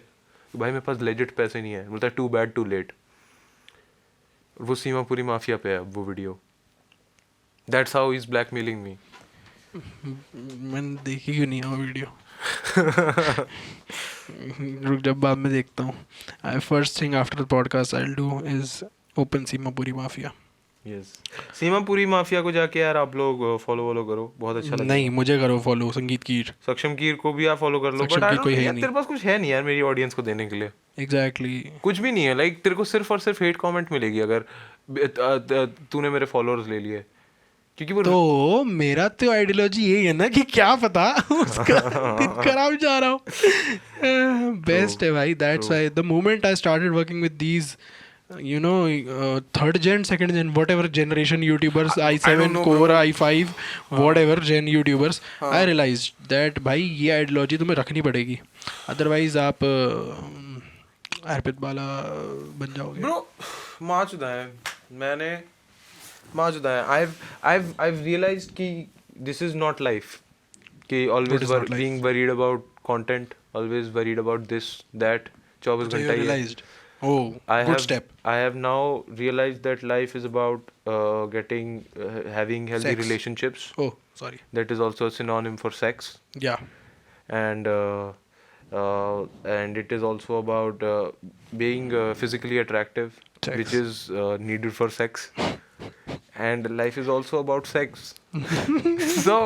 भाई मेरे पास लेजिट पैसे नहीं है। बोलता है टू बैड टू लेट। वो सीमापुरी माफिया पे है वो video. That's how he is blackmailing me. मैंने देखी क्यों नहीं है वो वीडियो? रुक, जब बाद में देखता हूँ। I first thing after the podcast I will do is open Seemapuri mafia. Yes, Seemapuri mafia को जाके यार आप लोग फॉलो करो, बहुत अच्छा लगेगा। नहीं, मुझे करो फॉलो, संगीत कीर, सक्षम कीर को भी आप फॉलो कर लो। सक्षम बट कीर कोई है यार नहीं। तेरे पास कुछ है नहीं यार मेरी ऑडियंस को देने के लिए। एग्जैक्टली कुछ भी नहीं है। लाइक तेरे को सिर्फ और सिर्फ हेट कमेंट मिलेगी अगर तूने मेरे फॉलोअर्स ले लिए, क्योंकि वो तो मेरा तो आइडियोलॉजी यही है ना कि क्या पता उसका दिन खराब जा रहा हो। बेस्ट है भाई, that's why the moment I started working with these you know third gen, second gen, whatever generation YouTubers, i7 Core, i5 whatever gen YouTubers, I realized that भाई ये आइडियोलॉजी तुम्हें रखनी पड़ेगी, अदरवाइज आप अर्पित बाला बन जाओगे। ब्रो माचुदा है, मैंने माचुदा है। I've realized कि this is not life, कि always being worried about content, always worried about this that 24 घंटा ही है। Oh, good step. I have now realized that life is about having healthy relationships. Oh, sorry. That is also a synonym for sex. Yeah. And it is also about being physically attractive, which is needed for sex. And life is also about sex. So,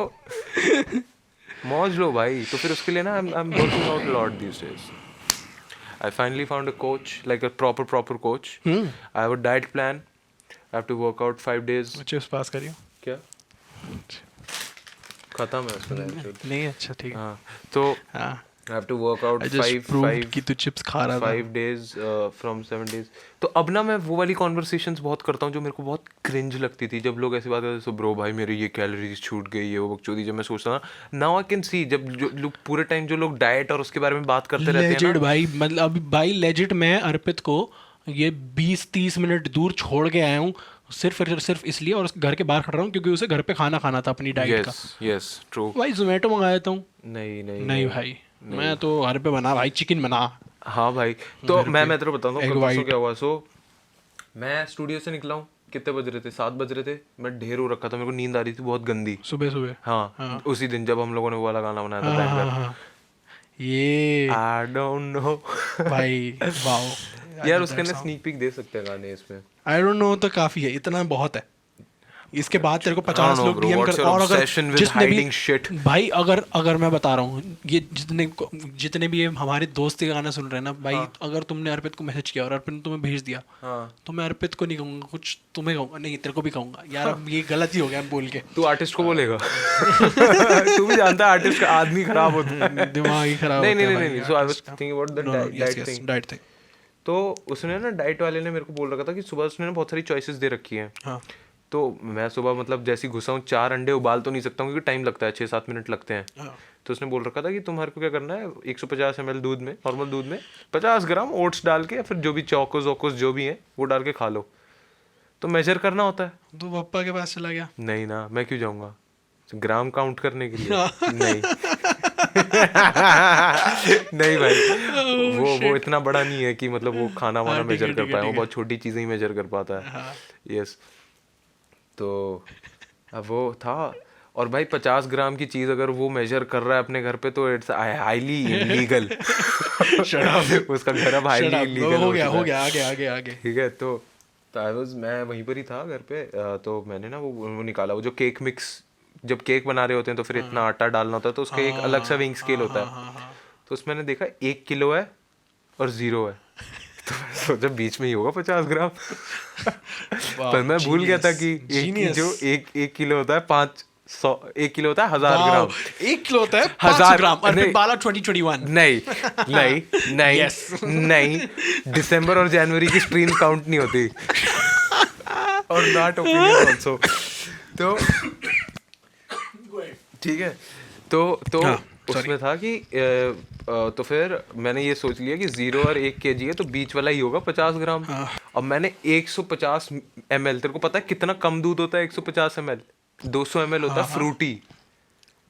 मौज लो भाई। तो फिर उसके लिए ना I'm working out a lot these days. I finally found a coach, like a proper coach. I have a diet plan. I have to work out 5 days. अच्छे उस पास करियो क्या खत्म है उसका diet? नहीं, अच्छा ठीक है। हाँ, तो हाँ, I have to work out I just proved कि तू चिप्स खा रहा था। 5 days from 7 days. तो अब ना मैं वो वाली कॉन्वर्सेशंस बहुत करता हूँ जो मेरे को बहुत क्रिंज लगती थी, जब लोग ऐसी बात करते थे, ब्रो भाई मेरी ये कैलोरीज छूट गई है, वो बकचोदी। जब मैं सोचता ना, नाउ आई कैन सी, जब जो लोग पूरे टाइम जो लोग डाइट और उसके बारे में बात करते रहते हैं लेजिट भाई, मतलब अभी भाई लेजिट मैं अर्पित को ये 20-30 मिनट दूर छोड़ के आया हूँ सिर्फ इसलिए, और घर के बाहर खड़ा रहा हूँ क्योंकि उसे घर पे खाना खाना था अपनी डाइट का। यस ट्रू भाई जोमेटो मंगा देता हूँ। नहीं भाई मैं तो घर पे बना भाई, चिकन बना। हाँ भाई, तो मैं तेरे को बताता हूँ परसों क्या हुआ। सो मैं स्टूडियो से निकला हूँ, कितने बज रहे थे, 7 बज रहे थे। मैं ढेर हो रखा था, मेरे को नींद आ रही थी बहुत गंदी सुबह। हाँ, उसी दिन जब हम लोगों ने वो वाला गाना बनाया था बैंगर, ये आई डोंट नो भाई वाओ यार उसके अंदर स्नीक पीक दे सकते हैं गाने इसमें। आई डोंट नो तो काफी है, इतना बहुत है। इसके बाद तेरे को 50 लोग डीएम कर, और अगर जितने भी भाई अगर मैं बता रहा हूँ, ये जितने भी हमारे दोस्त के गाना सुन रहे हैं ना भाई, अगर तुमने अर्पित को मैसेज किया और अर्पित ने तुम्हें भेज दिया, तो मैं अर्पित को नहीं कहूँगा कुछ, तुम्हें कहूँगा, नहीं तेरे को भी कहूँगा यार। अब ये गलत ही हो गया बोल के। तू आर्टिस्ट को बोलेगा? तू भी जानता है आर्टिस्ट का आदमी खराब होता है, दिमाग ही खराब। नहीं। So I was thinking about the diet thing. तो उसने ना डाइट वाले ने मेरे को बोल रखा था कि सुबह उसने ना बहुत सारी चॉइसेस दे रखी हैं। तो मैं सुबह मतलब जैसे ही घुसा हूँ 4 अंडे उबाल तो नहीं सकता हूँ क्योंकि टाइम लगता है, 6-7 मिनट लगते हैं। तो उसने बोल रखा था कि तुम्हारे को क्या करना है, 150 ml दूध में, नॉर्मल दूध में 50 ग्राम ओट्स डाल के या फिर जो भी चौकोस वोकोस जो भी है वो डाल के खा लो। तो मेजर करना होता है। तो पापा के पास चला गया। नहीं ना, मैं क्यों जाऊंगा ग्राम काउंट करने के लिए? नहीं नहीं भाई, वो इतना बड़ा नहीं है कि मतलब वो खाना वाना मेजर कर पाए, वो बहुत छोटी चीजें ही मेजर कर पाता है। यस, तो अब वो था। और भाई 50 ग्राम की चीज अगर वो मेजर कर रहा है अपने घर पे तो इट्स हाईली इलीगल। उसका घर अब हाईली इलीगल हो गया आगे। ठीक है, तो मैं वहीं पर ही था घर पे। तो मैंने ना वो निकाला, वो जो केक मिक्स, जब केक बना रहे होते हैं तो फिर इतना आटा डालना होता है तो उसका एक अलग सा वेइंग स्केल होता है। तो उसमें मैंने देखा 1 किलो है और 0 है। तो मैं सोचा बीच में ही होगा 50 ग्राम। पर मैं भूल गया था कि एक किलो होता है 1 किलो होता है 1000 ग्राम। 1 किलो होता है 500 ग्राम। और बाला 2021 नहीं दिसंबर और जनवरी की स्ट्रीम काउंट नहीं होती। और नॉट ओपिनियन आल्सो। तो ठीक है, तो उसमें था कि तो फिर मैंने ये सोच लिया कि 0 और 1 kg है तो बीच वाला ही होगा 50 ग्राम। अब मैंने 150 ml, तेरे को पता है कितना कम दूध होता है 150 ml? 200 ml होता है फ्रूटी।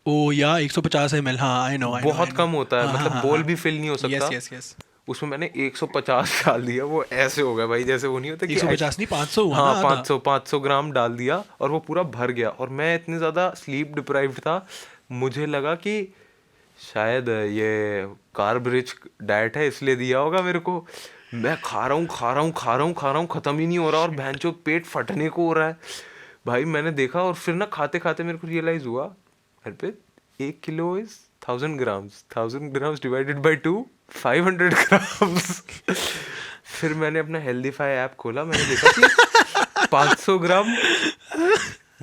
ओ या 150 ml, हाँ आई नो, बहुत कम होता है, मतलब बोल भी फिल नहीं हो सकता। यस। उसमें मैंने 150 डाल दिया, वो ऐसे हो गया भाई जैसे वो नहीं होता कि 150 नहीं 500 हुआ हाँ, ना, 500 ग्राम डाल दिया और वो पूरा भर गया। और मैं इतने ज़्यादा स्लीप डिप्राइव्ड था, मुझे लगा कि शायद ये कार्ब रिच डाइट है इसलिए दिया होगा मेरे को। मैं खा रहा हूँ, ख़त्म ही नहीं हो रहा और भैंचो पेट फटने को हो रहा है भाई। मैंने देखा और फिर ना खाते खाते मेरे को रियलाइज़ हुआ, अरे पे 1 kilo is 1000 grams, 1000 grams divided by 2 500 grams. फिर मैंने अपना हेल्दीफाई ऐप खोला, मैंने देखा कि 500 ग्राम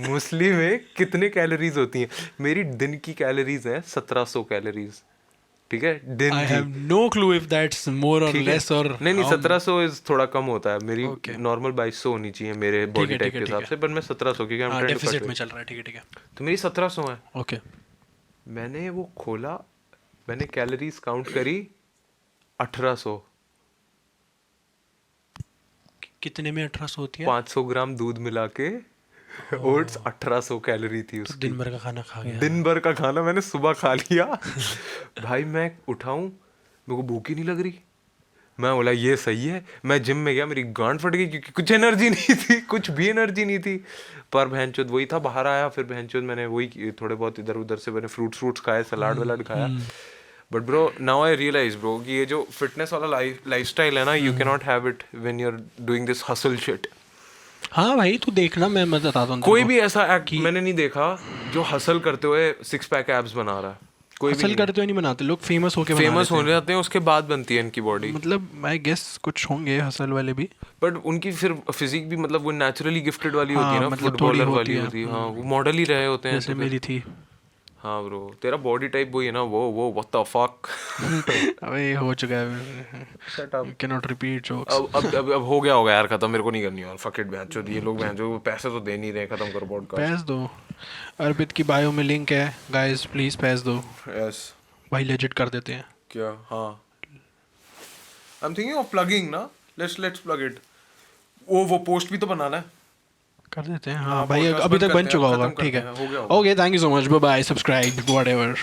मूसली में कितने कैलोरीज होती हैं। मेरी दिन की कैलोरीज हैं 1700 कैलोरीज, ठीक है, दिन I की। have no clue if that's more or less or नहीं 1700 इज थोड़ा कम होता है, मेरी नॉर्मल 2200 होनी चाहिए मेरे बॉडी टाइप के हिसाब से, पर मैं 1700 क्योंकि हम डेफिसिट में चल रहा है। ठीक है, तो मेरी 1700 है। ओके। मैंने वो खोला, मैंने कैलोरीज काउंट करी 1800। कितने में 1800 होती है? 500 ग्राम दूध मिला के ओट्स 1800 कैलोरी थी उसकी। दिन भर का खाना खा गया। दिन भर का खाना मैंने सुबह खा लिया। भाई मैं उठाऊं, मेरे को भूख ही नहीं लग रही। मैं बोला ये सही है। मैं जिम में गया, मेरी गांड फट गई क्योंकि कुछ एनर्जी नहीं थी, कुछ भी एनर्जी नहीं थी। पर बहनचोद वही था, बाहर आया फिर बहनचोद मैंने वही थोड़े बहुत इधर उधर से मैंने फ्रूट्स खाए, सलाद वलाड खाया। But bro now I realize bro कि ये जो फिटनेस वाला लाइफस्टाइल है ना, you can not have it when you are doing this hustle shit. हाँ भाई तू देखना, मैं बताता हूँ। कोई भी ऐसा एक्ट मैंने नहीं देखा जो हसल करते हुए 6 पैक एब्स बना रहा है। कोई हसल करते हुए नहीं बनाते लोग, फेमस होके हो जाते हैं, उसके बाद बनती है इनकी बॉडी। मतलब आई गेस कुछ होंगे हसल वाले भी, बट उनकी फिर फिजिक भी मतलब वो नेचुरली गिफ्टेड वाली होती है ना, फुटबॉलर वाली होती है। हाँ, वो मॉडल ही रहे होते हैं जैसे मेरी थी। हाँ ब्रो, तेरा बॉडी टाइप वही है ना, वो व्हाट द फक। अबे हो चुका है, shut up, can not repeat jokes. अब हो गया होगा यार खत्म, मेरे को नहीं करनी और फक इट बहनचोद। ये लोग बहनचोद पैसे तो दे नहीं रहे, खत्म करो पॉडकास्ट। पैस दो, अर्पित की बायो में लिंक है गाइस, प्लीज पैस दो। यस भाई लेजिट कर देते हैं क्या? हाँ I am thinking of plugging ना, लेट्स प्लग इट। वो पोस्ट भी तो बनाना है, कर देते हैं। हाँ भाई अभी तक बन चुका होगा, ठीक है। Okay, thank you so much, bye bye, subscribe whatever.